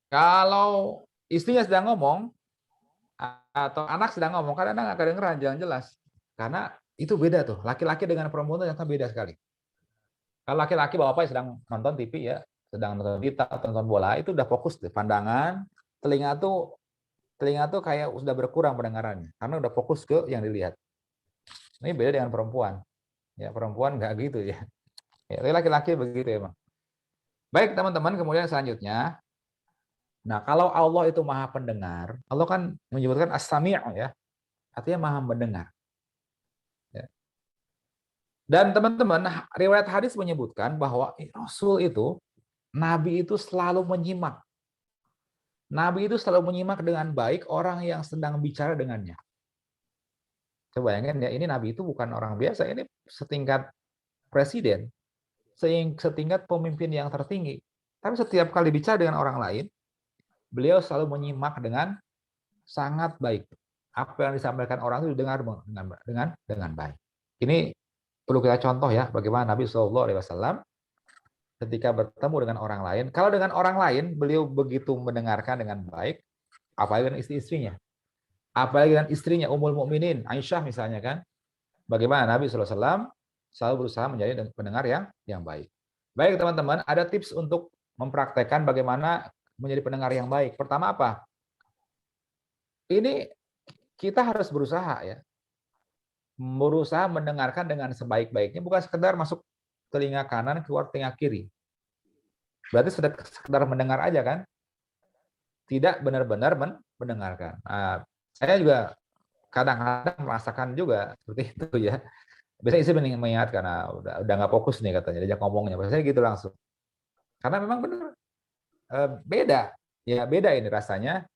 kalau istrinya sedang ngomong atau anak sedang ngomong, kadang nggak kedengeran, jangan jelas. Karena itu beda tuh. Laki-laki dengan perempuan itu ternyata beda sekali. Kalau laki-laki bapak sedang nonton TV ya, sedang nonton berita atau nonton bola, itu udah fokus deh. Pandangan, telinga tuh kayak sudah berkurang pendengarannya karena udah fokus ke yang dilihat. Ini beda dengan perempuan. Ya, perempuan nggak gitu ya. Ya, laki-laki begitu emang. Baik teman-teman, kemudian selanjutnya, nah kalau Allah itu maha pendengar, Allah kan menyebutkan as-sami' ya, artinya maha mendengar. Ya. Dan teman-teman, riwayat hadis menyebutkan bahwa Rasul itu, Nabi itu selalu menyimak. Nabi itu selalu menyimak dengan baik orang yang sedang bicara dengannya. Coba bayangin ya, ini Nabi itu bukan orang biasa, ini setingkat presiden, setingkat pemimpin yang tertinggi. Tapi setiap kali bicara dengan orang lain, beliau selalu menyimak dengan sangat baik. Apa yang disampaikan orang itu didengar dengan baik. Ini perlu kita contoh ya, bagaimana Nabi SAW ketika bertemu dengan orang lain. Kalau dengan orang lain, beliau begitu mendengarkan dengan baik, apalagi dengan istri-istrinya. Apalagi dengan istrinya, Ummul Mukminin, Aisyah misalnya kan. Bagaimana Nabi SAW selalu berusaha menjadi pendengar yang baik. Baik teman-teman, ada tips untuk mempraktekkan bagaimana menjadi pendengar yang baik. Pertama apa? Ini kita harus berusaha ya. Berusaha mendengarkan dengan sebaik-baiknya, bukan sekedar masuk telinga kanan, keluar telinga kiri. Berarti sudah sekedar mendengar aja kan? Tidak benar-benar mendengarkan. Nah, saya juga kadang-kadang merasakan juga seperti itu ya. Biasanya istri mengingatkan, nah, udah nggak fokus nih katanya, diajak ngomongnya. Biasanya gitu langsung. Karena memang benar beda. Ya beda ini rasanya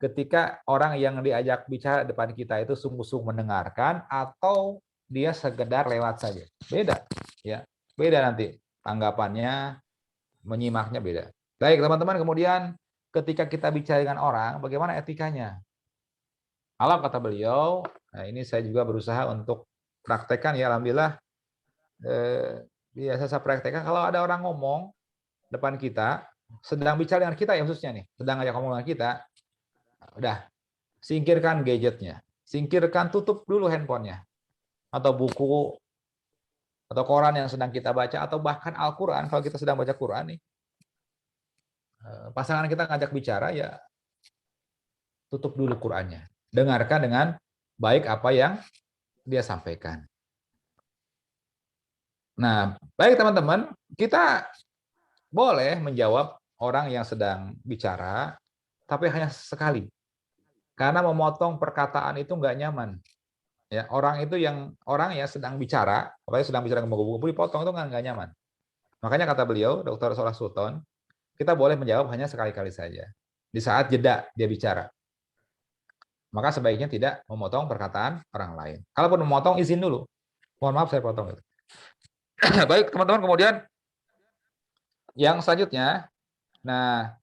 ketika orang yang diajak bicara depan kita itu sungguh-sungguh mendengarkan atau dia sekedar lewat saja. Beda. Ya, beda nanti tanggapannya, menyimaknya beda. Baik teman-teman, kemudian ketika kita bicara dengan orang, bagaimana etikanya? Kalau kata beliau, nah ini saya juga berusaha untuk praktekkan ya, alhamdulillah biasa saya praktekkan. Kalau ada orang ngomong depan kita, sedang bicara dengan kita ya khususnya nih, sedang ngajak ngomong dengan kita, udah singkirkan gadgetnya, singkirkan, tutup dulu handphonenya, atau buku, atau koran yang sedang kita baca, atau bahkan Al-Quran kalau kita sedang baca Quran nih, pasangan kita ngajak bicara ya, tutup dulu Qurannya, dengarkan dengan baik apa yang dia sampaikan. Nah, baik teman-teman, kita boleh menjawab orang yang sedang bicara, tapi hanya sekali. Karena memotong perkataan itu nggak nyaman. Ya, orang yang sedang bicara, apalagi sedang bicara kumpul-kumpul, dipotong itu nggak nyaman. Makanya kata beliau, Dr. Soleh Sultan, kita boleh menjawab hanya sekali-kali saja. Di saat jeda dia bicara. Maka sebaiknya tidak memotong perkataan orang lain. Kalaupun memotong, izin dulu. Mohon maaf saya potong itu. Baik teman-teman, kemudian yang selanjutnya, nah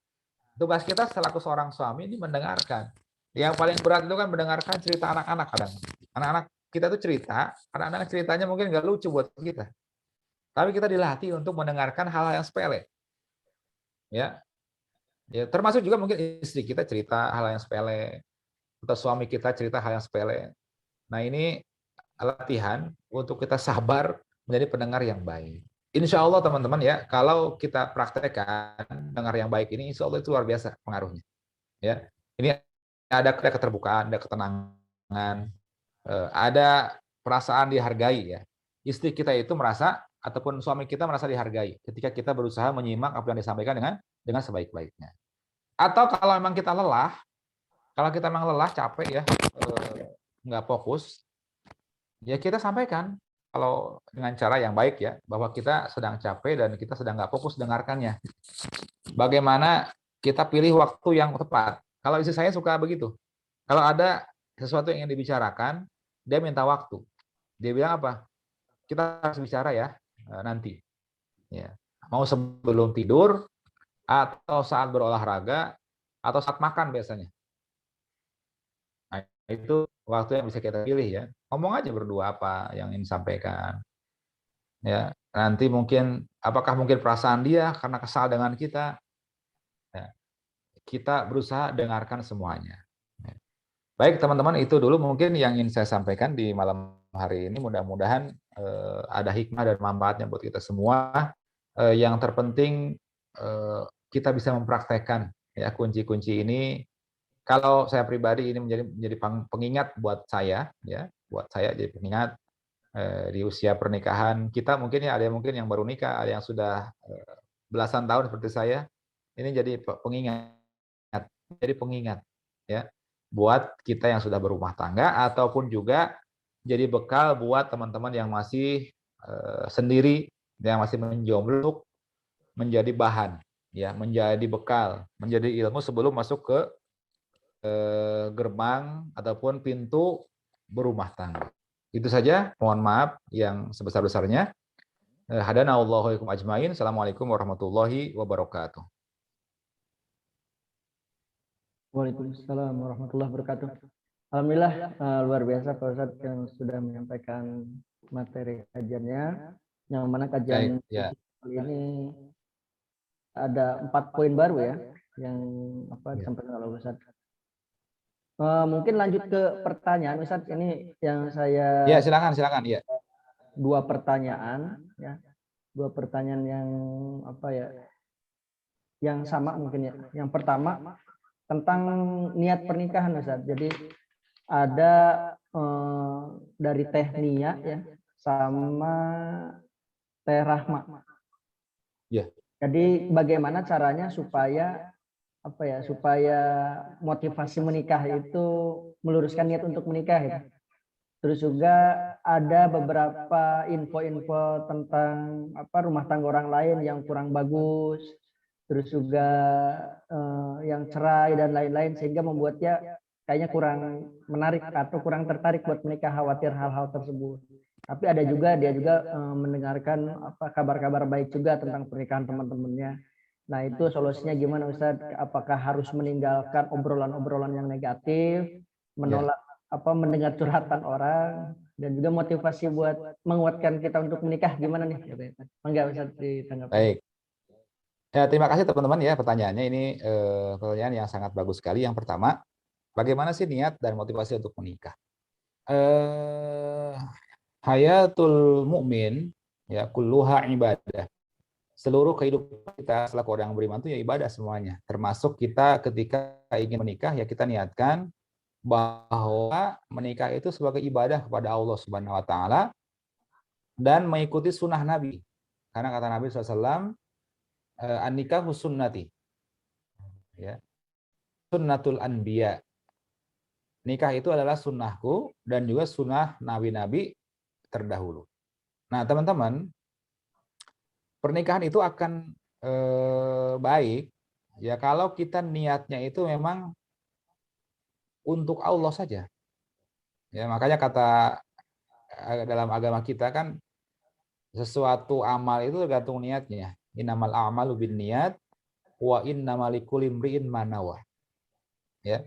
tugas kita selaku seorang suami ini mendengarkan. Yang paling berat itu kan mendengarkan cerita anak-anak kadang. Anak-anak kita tuh cerita, anak-anak ceritanya mungkin nggak lucu buat kita. Tapi kita dilatih untuk mendengarkan hal-hal yang sepele. Ya, termasuk juga mungkin istri kita cerita hal yang sepele, atau suami kita cerita hal yang sepele. Nah ini latihan untuk kita sabar menjadi pendengar yang baik. Insya Allah teman-teman ya, kalau kita praktekkan dengar yang baik ini, insya Allah itu luar biasa pengaruhnya. Ya, ini ada keterbukaan, ada ketenangan, ada perasaan dihargai ya. Istri kita itu merasa ataupun suami kita merasa dihargai ketika kita berusaha menyimak apa yang disampaikan dengan sebaik-baiknya. Atau kalau memang kita lelah, kalau kita memang lelah, capek ya, nggak fokus, ya kita sampaikan kalau dengan cara yang baik ya, bahwa kita sedang capek dan kita sedang nggak fokus dengarkannya. Bagaimana kita pilih waktu yang tepat. Kalau istri saya suka begitu. Kalau ada sesuatu yang ingin dibicarakan, dia minta waktu. Dia bilang apa? Kita harus bicara ya nanti. Ya. Mau sebelum tidur, atau saat berolahraga, atau saat makan biasanya. Nah, itu waktu yang bisa kita pilih ya. Ngomong aja berdua apa yang ingin disampaikan. Ya, nanti apakah mungkin perasaan dia karena kesal dengan kita. Ya, kita berusaha dengarkan semuanya. Ya. Baik teman-teman, itu dulu mungkin yang ingin saya sampaikan di malam hari ini. Mudah-mudahan ada hikmah dan manfaatnya buat kita semua. Yang terpenting kita bisa mempraktekkan ya kunci-kunci ini. Kalau saya pribadi ini menjadi pengingat buat saya ya, buat saya jadi pengingat di usia pernikahan kita. Mungkin ya ada yang mungkin yang baru nikah, ada yang sudah belasan tahun seperti saya. Ini jadi pengingat ya buat kita yang sudah berumah tangga, ataupun juga jadi bekal buat teman-teman yang masih sendiri, yang masih menjomblo, menjadi bahan ya, menjadi bekal, menjadi ilmu sebelum masuk ke gerbang ataupun pintu berumah tangga. Itu saja, mohon maaf yang sebesar-besarnya. Hadana Allahu wa ajmain. Assalamualaikum warahmatullahi wabarakatuh. Waalaikumsalam warahmatullahi wabarakatuh. Alhamdulillah luar biasa Pak Ustadz yang sudah menyampaikan materi kajiannya, yang mana kajian ya. kali ini ada 4 poin baru ya yang disampaikan oleh Ustadz. Mungkin lanjut ke pertanyaan Ustadz, ini yang saya ya silakan ya. 2 pertanyaan ya, 2 pertanyaan yang yang sama mungkin ya. Yang pertama tentang niat pernikahan Ustadz. Jadi ada dari Teh Nia ya sama Teh Rahma. Ya. Jadi bagaimana caranya supaya supaya motivasi menikah itu meluruskan niat untuk menikah ya. Terus juga ada beberapa info-info tentang rumah tangga orang lain yang kurang bagus, terus juga yang cerai dan lain-lain, sehingga membuatnya kayaknya kurang menarik atau kurang tertarik buat menikah, khawatir hal-hal tersebut. Tapi ada juga dia juga mendengarkan kabar-kabar baik juga tentang pernikahan teman-temannya. Nah itu solusinya gimana Ustadz? Apakah harus meninggalkan obrolan-obrolan yang negatif, menolak mendengar curhatan orang, dan juga motivasi buat menguatkan kita untuk menikah gimana nih? Enggak Ustadz ditanggapi. Baik. Ya, terima kasih teman-teman ya pertanyaannya. Ini pertanyaan yang sangat bagus sekali. Yang pertama, bagaimana sih niat dan motivasi untuk menikah? Hayatul mukmin ya kulluha ibadah. Seluruh kehidupan kita selaku orang beriman itu ya ibadah semuanya. Termasuk kita ketika ingin menikah ya kita niatkan bahwa menikah itu sebagai ibadah kepada Allah Subhanahu wa taala dan mengikuti sunnah Nabi. Karena kata Nabi SAW, an-nikahu sunnati. Ya. Sunnatul anbiya. Nikah itu adalah sunnahku dan juga sunnah nabi-nabi terdahulu. Nah, teman-teman, pernikahan itu akan baik ya kalau kita niatnya itu memang untuk Allah saja. Ya, makanya kata dalam agama kita kan sesuatu amal itu tergantung niatnya. Innamal a'malu binniyat wa innamal likulli imri'in ma nawa. Ya.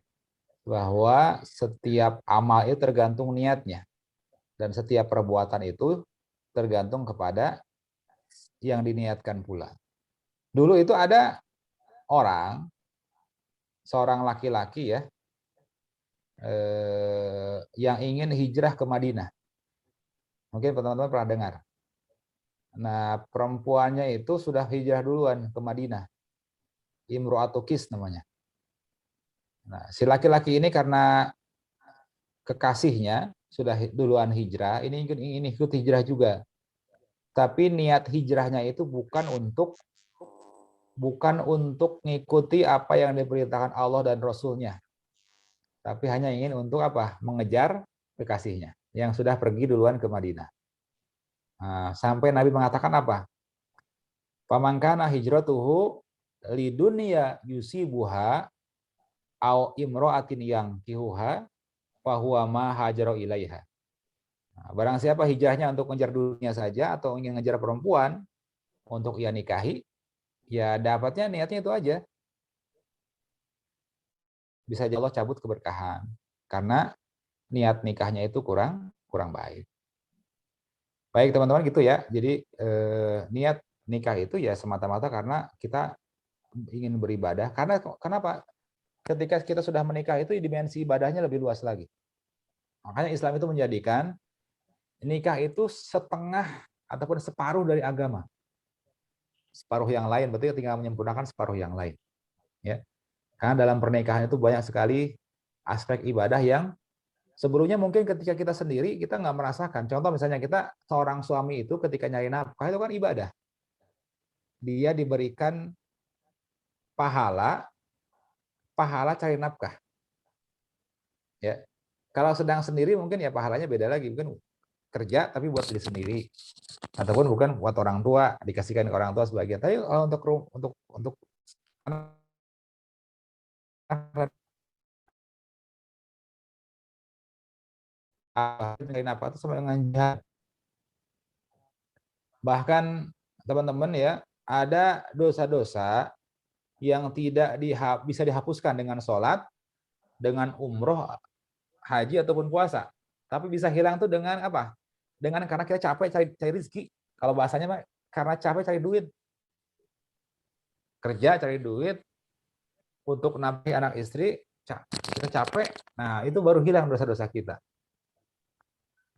Bahwa setiap amal itu tergantung niatnya dan setiap perbuatan itu tergantung kepada yang diniatkan pula. Dulu itu ada orang, seorang laki-laki ya, yang ingin hijrah ke Madinah. Mungkin teman-teman pernah dengar. Nah, perempuannya itu sudah hijrah duluan ke Madinah. Imru'atu Qis namanya. Nah, si laki-laki ini karena kekasihnya sudah duluan hijrah, ini ingin ikut hijrah juga. Tapi niat hijrahnya itu bukan untuk mengikuti apa yang diperintahkan Allah dan Rasul-Nya. Tapi hanya ingin untuk apa? Mengejar kekasihnya yang sudah pergi duluan ke Madinah. Nah, sampai Nabi mengatakan apa? Pamangkana hijratuhu lidunya yusibuha au imro'atin yang kihuha fahuwa ma hajaro ilaiha. Nah, barang siapa hijrahnya untuk mengejar dunia saja atau ingin mengejar perempuan untuk ia nikahi, ya dapatnya niatnya itu aja. Bisa Allah cabut keberkahan karena niat nikahnya itu kurang baik. Baik teman-teman gitu ya. Jadi niat nikah itu ya semata-mata karena kita ingin beribadah. Karena kenapa? Ketika kita sudah menikah itu dimensi ibadahnya lebih luas lagi. Makanya Islam itu menjadikan nikah itu setengah ataupun separuh dari agama. Separuh yang lain berarti tinggal menyempurnakan separuh yang lain. Ya. Karena dalam pernikahan itu banyak sekali aspek ibadah yang sebelumnya mungkin ketika kita sendiri kita nggak merasakan. Contoh misalnya kita seorang suami itu ketika nyari nafkah itu kan ibadah. Dia diberikan pahala cari nafkah. Ya. Kalau sedang sendiri mungkin ya pahalanya beda lagi, mungkin kerja tapi buat diri sendiri, ataupun bukan buat orang tua, dikasihkan ke orang tua sebagian. Tapi kalau untuk apa itu sama dengan jihad. Bahkan teman-teman ya, ada dosa-dosa yang tidak bisa dihapuskan dengan sholat, dengan umroh, haji ataupun puasa. Tapi bisa hilang tuh dengan apa? Dengan karena kita capek cari rezeki. Kalau bahasanya mah karena capek cari duit. Kerja cari duit untuk nafkahi anak istri, kita capek. Nah, itu baru hilang dosa-dosa kita.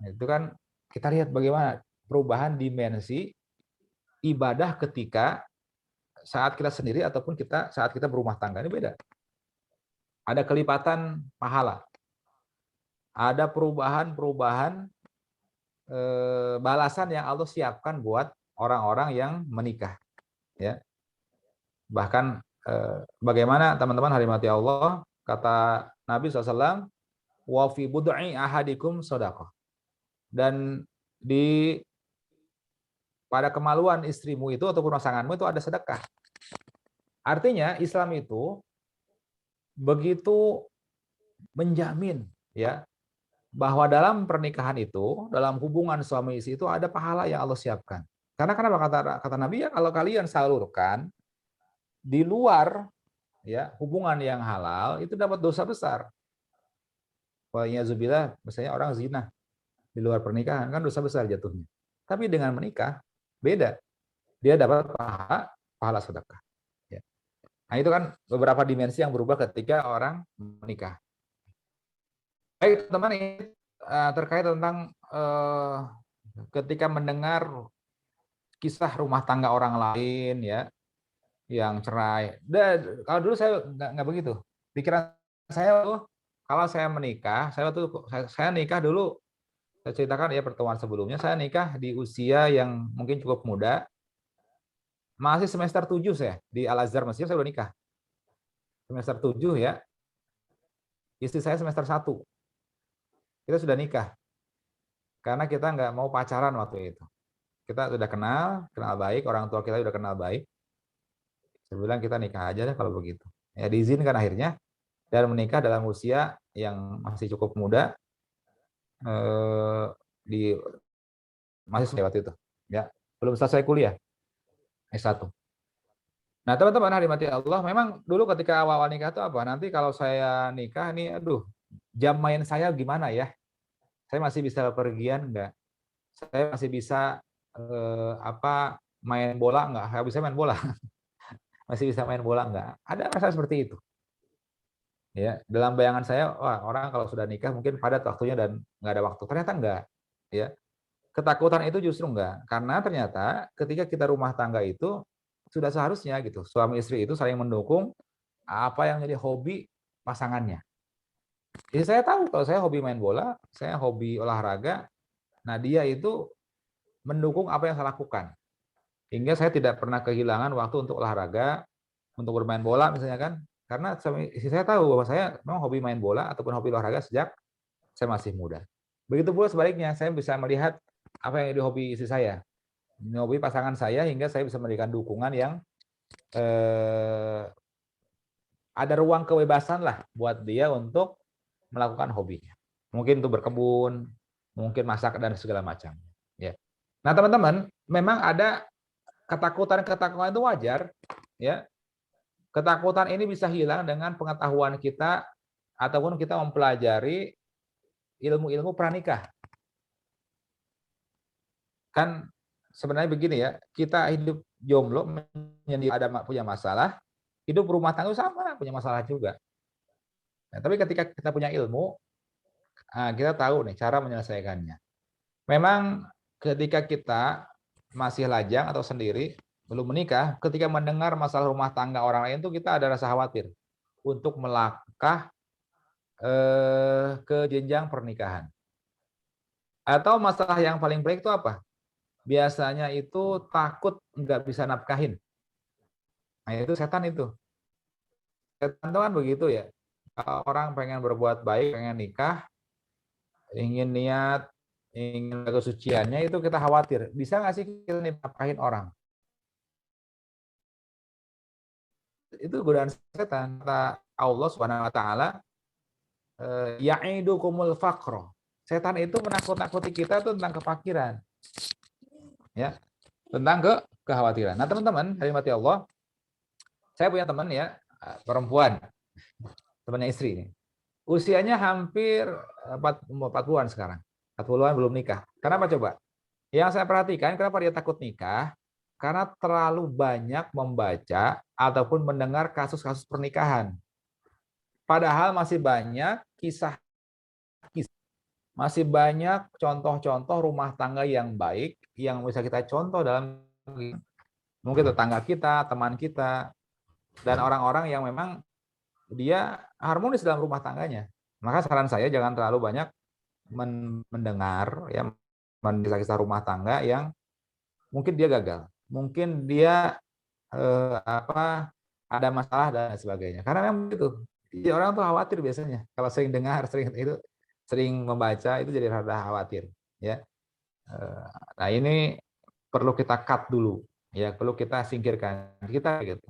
Nah, itu kan kita lihat bagaimana perubahan dimensi ibadah ketika saat kita sendiri ataupun saat kita berumah tangga. Ini beda. Ada kelipatan pahala. Ada perubahan balasan yang Allah siapkan buat orang-orang yang menikah. Ya. Bahkan bagaimana teman-teman hadirin Allah, kata Nabi SAW, wa fi bud'i ahadikum shadaqah. Dan pada kemaluan istrimu itu ataupun pasanganmu itu ada sedekah. Artinya Islam itu begitu menjamin ya bahwa dalam pernikahan itu, dalam hubungan suami istri itu ada pahala yang Allah siapkan. Karena kenapa kata Nabi ya, kalau kalian salurkan di luar ya hubungan yang halal itu dapat dosa besar. Wa'iyadzubillah, misalnya orang zina di luar pernikahan kan dosa besar jatuhnya. Tapi dengan menikah beda, dia dapat pahala sedekah. Ya. Nah itu kan beberapa dimensi yang berubah ketika orang menikah. Baik teman-teman, ini terkait tentang ketika mendengar kisah rumah tangga orang lain ya yang cerai. Kalau dulu saya nggak begitu. Pikiran saya tuh kalau saya menikah, saya nikah dulu. Saya ceritakan ya pertemuan sebelumnya, saya nikah di usia yang mungkin cukup muda. Masih semester 7 saya di Al-Azhar Mesir, saya udah nikah. Semester 7 ya. Istri saya semester 1. Kita sudah nikah. Karena kita nggak mau pacaran waktu itu. Kita sudah kenal baik, orang tua kita sudah kenal baik. Saya bilang kita nikah aja deh kalau begitu. Ya diizinkan akhirnya dan menikah dalam usia yang masih cukup muda. Masih waktu itu ya belum selesai kuliah S1. Nah teman-teman hadirin Allah, memang dulu ketika awal nikah itu apa, nanti kalau saya nikah nih aduh jam main saya gimana ya, saya masih bisa pergian enggak, saya masih bisa main bola enggak, saya bisa main bola masih bisa main bola enggak, ada rasa seperti itu ya. Dalam bayangan saya, wah orang kalau sudah nikah mungkin padat waktunya dan nggak ada waktu. Ternyata enggak ya. Ketakutan itu justru enggak, karena ternyata ketika kita rumah tangga itu sudah seharusnya gitu suami istri itu saling mendukung apa yang jadi hobi pasangannya. Jadi saya tahu kalau saya hobi main bola, saya hobi olahraga, nah dia itu mendukung apa yang saya lakukan, hingga saya tidak pernah kehilangan waktu untuk olahraga, untuk bermain bola misalnya kan, karena istri saya tahu bahwa saya memang hobi main bola ataupun hobi olahraga sejak saya masih muda. Begitu pula sebaliknya, saya bisa melihat apa yang jadi hobi istri saya, hobi pasangan saya, hingga saya bisa memberikan dukungan yang ada ruang kebebasan lah buat dia untuk melakukan hobinya. Mungkin untuk berkebun, mungkin masak dan segala macam. Ya. Nah teman-teman, memang ada ketakutan-ketakutan itu wajar. Ya. Ketakutan ini bisa hilang dengan pengetahuan kita ataupun kita mempelajari ilmu-ilmu pranikah. Kan sebenarnya begini ya, kita hidup jomblo ada punya masalah, hidup rumah tangga sama punya masalah juga. Nah, tapi ketika kita punya ilmu, kita tahu nih cara menyelesaikannya. Memang ketika kita masih lajang atau sendiri, belum menikah, ketika mendengar masalah rumah tangga orang lain itu kita ada rasa khawatir untuk melangkah ke jenjang pernikahan. Atau masalah yang paling baik itu apa? Biasanya itu takut nggak bisa nafkahin. Nah itu setan itu. Setan itu kan begitu ya. Kalau orang pengen berbuat baik, pengen nikah, ingin niat, ingin kesuciannya itu kita khawatir. Bisa nggak sih kita nafkahin orang? Itu godaan setan. Kata Allah Subhanahu wa taala, ya'idukumul faqra. Setan itu menakut-nakuti kita itu tentang kefakiran. Ya, tentang kekhawatiran. Nah, teman-teman, mati Allah, saya punya teman ya, perempuan, temannya istri ini. Usianya hampir 40-an sekarang. 40-an belum nikah. Kenapa coba? Yang saya perhatikan, kenapa dia takut nikah? Karena terlalu banyak membaca ataupun mendengar kasus-kasus pernikahan. Padahal masih banyak kisah, masih banyak contoh-contoh rumah tangga yang baik yang bisa kita contoh dalam mungkin tetangga kita, teman kita, dan orang-orang yang memang dia harmonis dalam rumah tangganya. Maka saran saya jangan terlalu banyak mendengar ya kisah-kisah rumah tangga yang mungkin dia gagal, mungkin dia ada masalah dan sebagainya. Karena memang itu orang tuh khawatir biasanya kalau sering dengar, sering membaca itu jadi rada khawatir ya. Nah ini perlu kita cut dulu ya, perlu kita singkirkan kita gitu.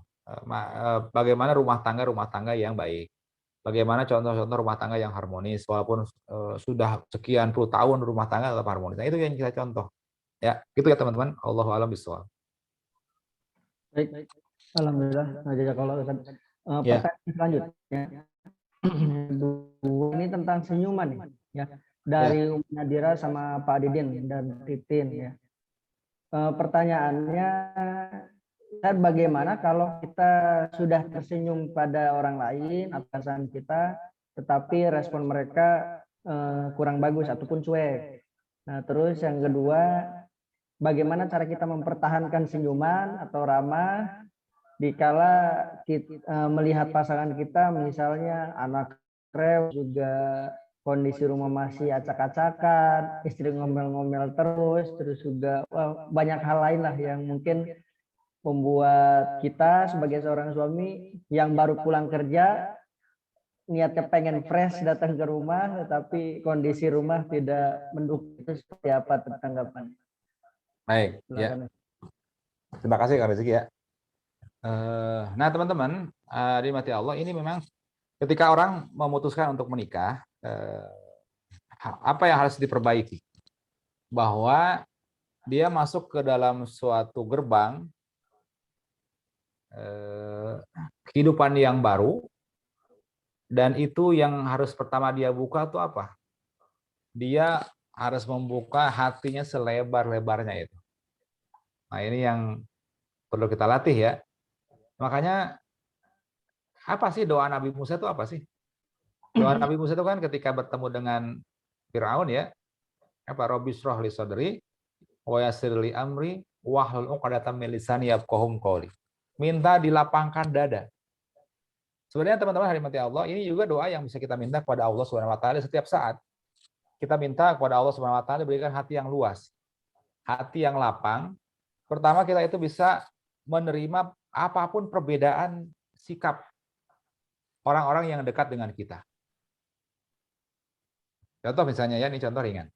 Bagaimana rumah tangga yang baik, bagaimana contoh-contoh rumah tangga yang harmonis walaupun sudah sekian puluh tahun rumah tangga tetap harmonis. Nah itu yang kita contoh ya, gitu ya teman-teman. Allahu a'lam bishawab. Baik, alhamdulillah. Nah, jazakallah Ustaz. Pertanyaan selanjutnya, ini tentang senyuman nih, ya, dari Nadira sama Pak Didin dan Titin ya. Pertanyaannya, bagaimana kalau kita sudah tersenyum pada orang lain, atasan kita, tetapi respon mereka kurang bagus ataupun cuek. Nah, terus yang kedua, bagaimana cara kita mempertahankan senyuman atau ramah dikala kita melihat pasangan kita, misalnya anak rewel, juga kondisi rumah masih acak-acakan, istri ngomel-ngomel terus juga banyak hal lain lah yang mungkin membuat kita sebagai seorang suami yang baru pulang kerja niatnya pengen fresh datang ke rumah, tetapi kondisi rumah tidak mendukung. Itu seperti apa tanggapan? Baik, ya. Terima kasih Kak Rizky ya. Nah teman-teman, dimati Allah, ini memang ketika orang memutuskan untuk menikah, apa yang harus diperbaiki? Bahwa dia masuk ke dalam suatu gerbang kehidupan yang baru, dan itu yang harus pertama dia buka itu apa? Dia harus membuka hatinya selebar-lebarnya itu. Nah ini yang perlu kita latih ya. Makanya apa sih doa Nabi Musa itu apa sih? Doa Nabi Musa itu kan ketika bertemu dengan Firaun ya, apa Rabbi shrah li sadri wa yassir li amri wahlul 'uqdatam min lisani yafqahu qawli. Minta dilapangkan dada. Sebenarnya teman-teman hadirin Allah, ini juga doa yang bisa kita minta kepada Allah Subhanahu wa taala setiap saat. Kita minta kepada Allah Subhanahu wa taala berikan hati yang luas, hati yang lapang. Pertama kita itu bisa menerima apapun perbedaan sikap orang-orang yang dekat dengan kita. Contoh misalnya ya, ini contoh ringan.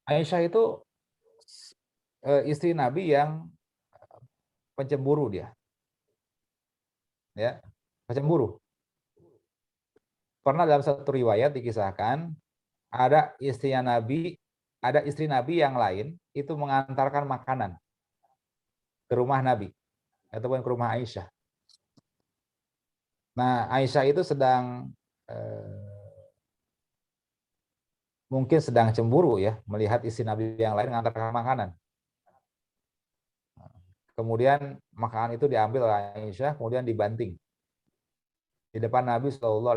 Aisyah itu istri Nabi yang pencemburu dia. Ya, pencemburu. Pernah dalam satu riwayat dikisahkan ada istri Nabi yang lain itu mengantarkan makanan ke rumah Nabi ataupun ke rumah Aisyah. Nah, Aisyah itu mungkin sedang cemburu ya melihat istri Nabi yang lain mengantarkan makanan. Kemudian makanan itu diambil oleh Aisyah, kemudian dibanting di depan Nabi SAW.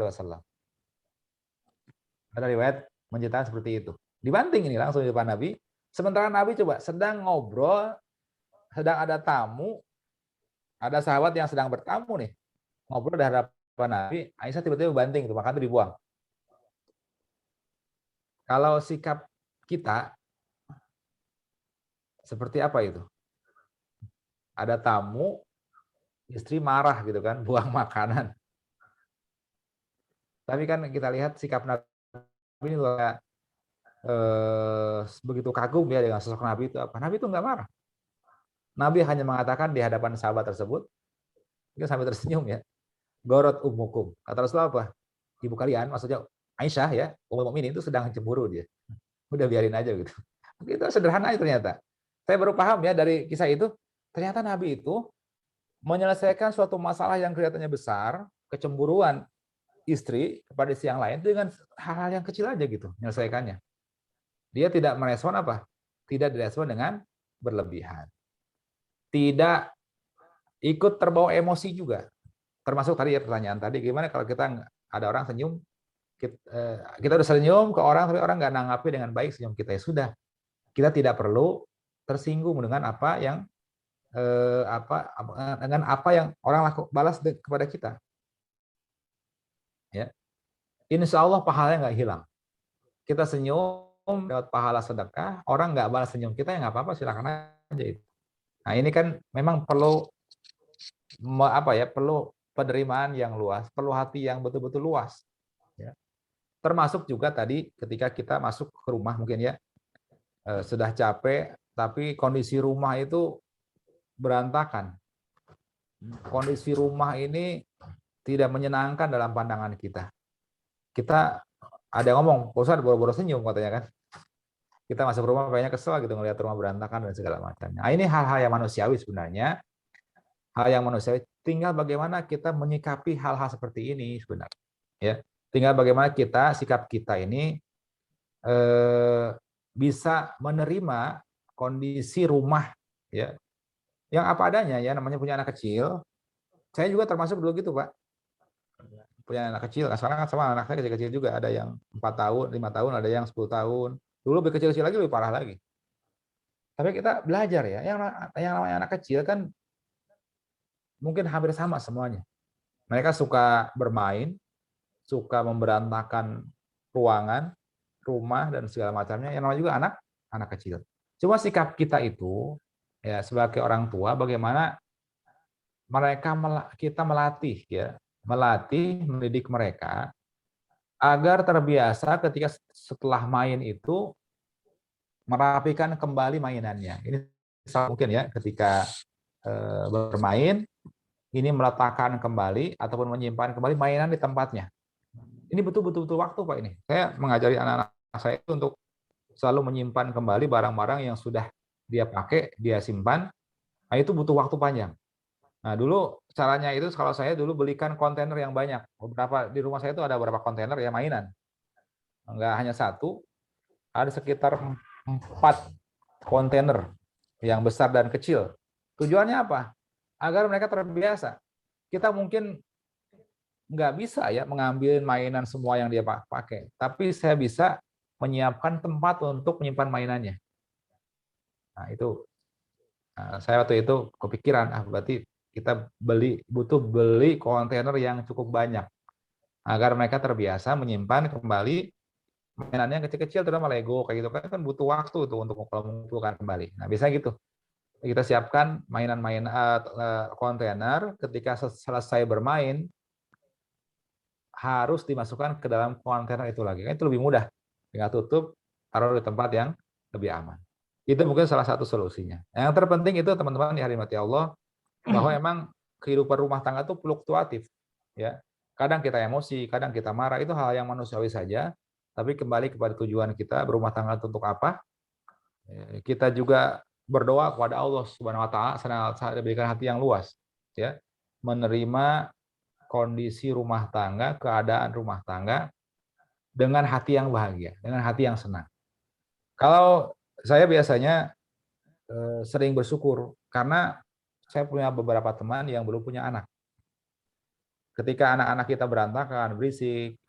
Ada riwayat menceritakan seperti itu. Dibanting ini langsung di depan Nabi, Sementara Nabi coba sedang ngobrol, sedang ada tamu, ada sahabat yang sedang bertamu nih, ngobrol di hadapan Nabi, Aisyah tiba-tiba banting tuh, maka itu dibuang. Kalau sikap kita seperti apa itu? Ada tamu, istri marah gitu kan, buang makanan. Tapi kan kita lihat sikap Nabi ini begitu kagum ya dengan sosok Nabi itu apa? Nabi itu nggak marah. Nabi hanya mengatakan di hadapan sahabat tersebut, itu sampai tersenyum ya. Gorot ummukum. Kata Rasulullah apa? Ibu kalian, maksudnya Aisyah ya, Ummul Mukminin itu sedang cemburu dia. Udah biarin aja gitu. Itu sederhana ternyata. Saya baru paham ya dari kisah itu, ternyata Nabi itu menyelesaikan suatu masalah yang kelihatannya besar, kecemburuan istri kepada istri yang lain dengan hal-hal yang kecil aja gitu menyelesaikannya. Dia tidak merespon apa? Tidak direspon dengan berlebihan. Tidak ikut terbawa emosi juga. Termasuk tadi ya pertanyaan tadi, gimana kalau kita ada orang senyum, kita udah senyum ke orang, tapi orang nggak nanggapi dengan baik senyum kita, ya sudah. Kita tidak perlu tersinggung dengan apa yang dengan apa yang orang balas kepada kita. Ya, insya Allah pahalanya nggak hilang. Kita senyum dapat pahala sedekah, orang nggak balas senyum kita, ya nggak apa-apa, silakan aja itu. Nah ini kan memang perlu perlu penerimaan yang luas, perlu hati yang betul-betul luas. Ya. Termasuk juga tadi ketika kita masuk ke rumah mungkin ya, sudah capek, tapi kondisi rumah itu berantakan. Kondisi rumah ini tidak menyenangkan dalam pandangan kita. Kita ada yang ngomong, Ustaz boro-boro senyum katanya kan. Kita masuk rumah kayaknya kesel gitu ngelihat rumah berantakan dan segala macamnya. Nah, ini hal-hal yang manusiawi sebenarnya. Hal yang manusiawi. Tinggal bagaimana kita menyikapi hal-hal seperti ini sebenarnya. Ya, tinggal bagaimana sikap kita ini bisa menerima kondisi rumah ya yang apa adanya ya, namanya punya anak kecil. Saya juga termasuk dulu gitu Pak, punya anak kecil. Sekarang kan sama anak saya kecil-kecil juga, ada yang 4 tahun 5 tahun, ada yang 10 tahun. Dulu lebih kecil-kecil lagi lebih parah lagi. Tapi kita belajar ya, yang namanya anak kecil kan mungkin hampir sama semuanya. Mereka suka bermain, suka memberantakan ruangan, rumah dan segala macamnya. Yang namanya juga anak kecil. Cuma sikap kita itu ya sebagai orang tua, bagaimana kita melatih ya, mendidik mereka agar terbiasa ketika setelah main itu merapikan kembali mainannya. Ini mungkin ya ketika bermain ini meletakkan kembali ataupun menyimpan kembali mainan di tempatnya. Ini betul-betul waktu Pak ini. Saya mengajari anak-anak saya itu untuk selalu menyimpan kembali barang-barang yang sudah dia pakai, dia simpan. Nah, itu butuh waktu panjang. Nah, dulu caranya itu kalau saya dulu belikan kontainer yang banyak. Di rumah saya itu ada beberapa kontainer ya mainan. Enggak hanya satu, ada sekitar 4 kontainer yang besar dan kecil. Tujuannya apa? Agar mereka terbiasa. Kita mungkin nggak bisa ya mengambil mainan semua yang dia pakai, tapi saya bisa menyiapkan tempat untuk menyimpan mainannya. Nah itu, saya waktu itu kepikiran, berarti kita butuh beli kontainer yang cukup banyak agar mereka terbiasa menyimpan kembali mainannya yang kecil-kecil, terutama Lego kayak gitu kan butuh waktu tuh untuk mengumpulkan kembali. Nah biasanya gitu, kita siapkan mainan-mainan kontainer, ketika selesai bermain harus dimasukkan ke dalam kontainer itu lagi. Itu lebih mudah. Tinggal tutup, taruh di tempat yang lebih aman. Itu mungkin salah satu solusinya. Yang terpenting itu teman-teman yang dirahmati Allah, bahwa emang kehidupan rumah tangga itu fluktuatif. Ya, kadang kita emosi, kadang kita marah, itu hal yang manusiawi saja. Tapi kembali kepada tujuan kita berumah tangga untuk apa? Kita juga berdoa kepada Allah Subhanahu Wa Taala, saya diberikan hati yang luas, ya, menerima kondisi rumah tangga, keadaan rumah tangga dengan hati yang bahagia, dengan hati yang senang. Kalau saya biasanya sering bersyukur karena saya punya beberapa teman yang belum punya anak. Ketika anak-anak kita berantakan, berisik,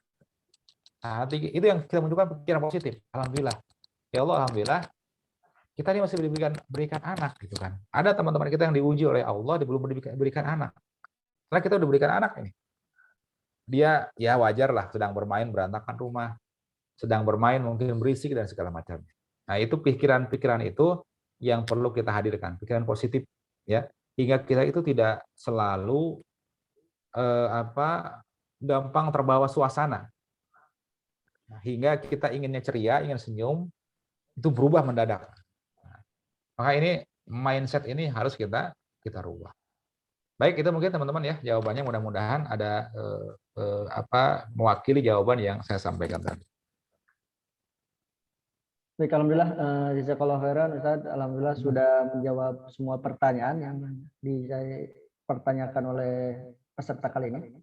hati itu yang kita munculkan pikiran positif. Alhamdulillah, ya Allah, alhamdulillah, Kita ini masih berikan anak gitu kan. Ada teman-teman kita yang diuji oleh Allah, dia belum berikan anak. Setelah kita udah berikan anak ini, dia ya wajar lah sedang bermain berantakan rumah, sedang bermain mungkin berisik dan segala macamnya. Nah itu pikiran-pikiran itu yang perlu kita hadirkan, pikiran positif ya, hingga kita itu tidak selalu gampang terbawa suasana. Nah, hingga kita inginnya ceria, ingin senyum, itu berubah mendadak. Nah, maka ini mindset ini harus kita rubah. Baik, itu mungkin teman-teman ya jawabannya, mudah-mudahan ada mewakili jawaban yang saya sampaikan tadi. Baik, alhamdulillah, jazakallahu khairan Ustaz. Alhamdulillah sudah menjawab semua pertanyaan yang dipertanyakan oleh peserta kali ini.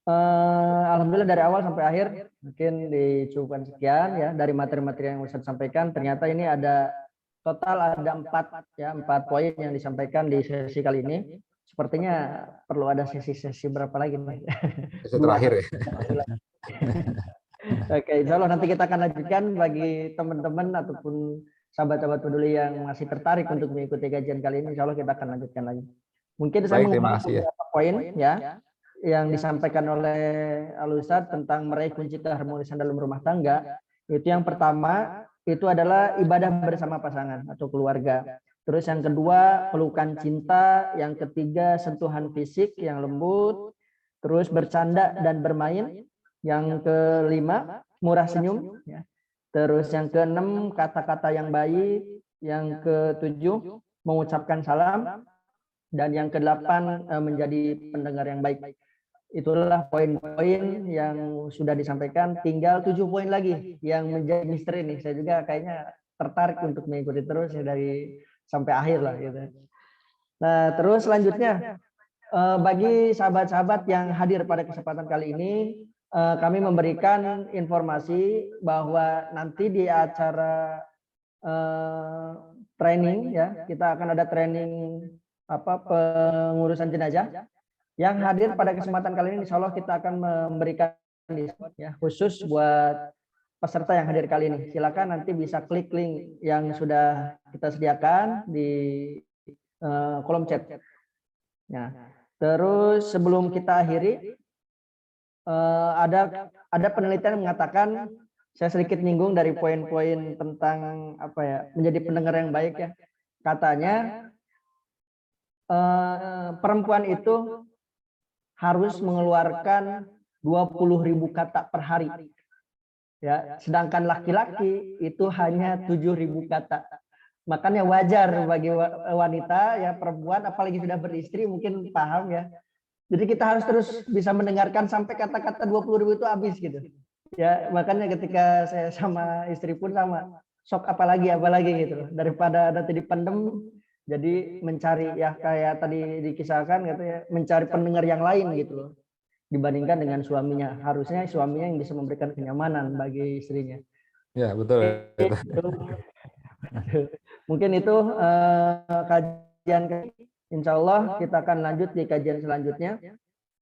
Alhamdulillah dari awal sampai akhir mungkin dicukupkan sekian ya dari materi-materi yang Ustaz sampaikan. Ternyata ini ada total ada 4 poin yang disampaikan di sesi kali ini. Sepertinya perlu ada sesi berapa lagi Mas? Sesi terakhir ya. Oke, insya Allah nanti kita akan lanjutkan bagi teman-teman ataupun sahabat-sahabat peduli yang masih tertarik untuk mengikuti kajian kali ini. Insya Allah kita akan lanjutkan lagi. Mungkin saya mengulang beberapa poin ya yang disampaikan oleh Al-Ustadz tentang meraih kunci keharmonisan dalam rumah tangga. Itu yang pertama itu adalah ibadah bersama pasangan atau keluarga. Terus yang kedua pelukan cinta, yang ketiga sentuhan fisik yang lembut, terus bercanda dan bermain. Yang kelima, murah senyum. Ya. Terus yang keenam, kata-kata yang baik. Yang ketujuh, mengucapkan salam. Dan yang kedelapan, menjadi pendengar yang baik. Itulah poin-poin yang sudah disampaikan. Tinggal 7 poin lagi yang menjadi misteri nih. Saya juga kayaknya tertarik untuk mengikuti terus ya dari sampai akhir lah. Gitu. Nah, terus selanjutnya, bagi sahabat-sahabat yang hadir pada kesempatan kali ini, kami memberikan informasi bahwa nanti di acara training ya kita akan ada training pengurusan jenazah yang hadir pada kesempatan kali ini. Insya Allah kita akan memberikan diskon ya khusus buat peserta yang hadir kali ini. Silakan nanti bisa klik link yang sudah kita sediakan di kolom chat. Nah, terus sebelum kita akhiri, ada penelitian yang mengatakan, saya sedikit nyinggung dari poin-poin tentang menjadi pendengar yang baik ya. Katanya perempuan itu harus mengeluarkan 20.000 kata per hari. Ya, sedangkan laki-laki itu hanya 7.000 kata. Makanya wajar bagi wanita ya, perempuan apalagi sudah beristri mungkin paham ya. Jadi kita harus terus bisa mendengarkan sampai kata-kata 20.000 itu habis gitu. Ya, makanya ketika saya sama istri pun sama, sok apalagi gitu. Daripada nanti dipendem, jadi mencari ya kayak tadi dikisahkan gitu ya, mencari pendengar yang lain gitu loh. Dibandingkan dengan suaminya. Harusnya suaminya yang bisa memberikan kenyamanan bagi istrinya. Ya, betul. Mungkin itu kajian. Insya Allah kita akan lanjut di kajian selanjutnya.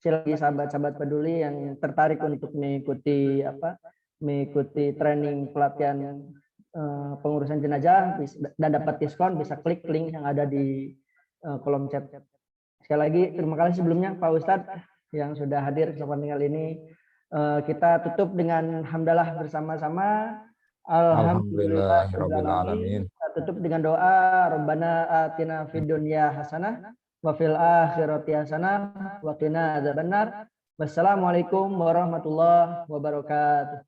Silakan sahabat-sahabat peduli yang tertarik untuk mengikuti training pelatihan pengurusan jenazah dan dapat diskon, bisa klik link yang ada di kolom chat. Sekali lagi terima kasih sebelumnya Pak Ustadz yang sudah hadir kesempatan kali ini. Kita tutup dengan hamdalah bersama-sama. Alhamdulillahirabbil alamin. Kita tutup dengan doa Rabbana atina fid dunya hasanah wa fil akhirati hasanah wa qina adzabannar. Wassalamualaikum warahmatullahi wabarakatuh.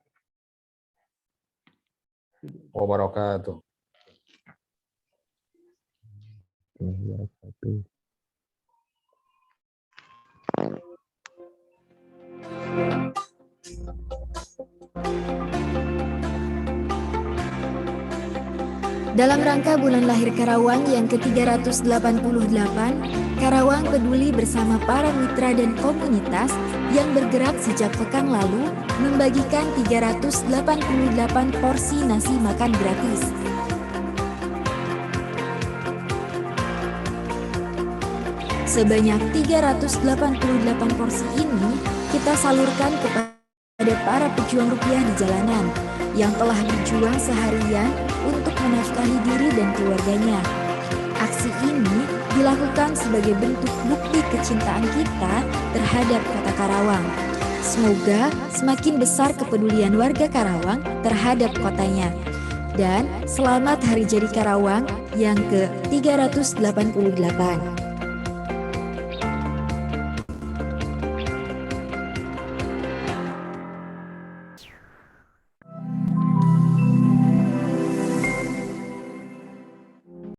Dalam rangka bulan lahir Karawang yang ke-388, Karawang peduli bersama para mitra dan komunitas yang bergerak sejak pekan lalu membagikan 388 porsi nasi makan gratis. Sebanyak 388 porsi ini kita salurkan kepada para pejuang rupiah di jalanan yang telah berjuang seharian untuk menafkahi diri dan keluarganya. Aksi ini dilakukan sebagai bentuk bukti kecintaan kita terhadap kota Karawang. Semoga semakin besar kepedulian warga Karawang terhadap kotanya. Dan selamat Hari Jadi Karawang yang ke-388.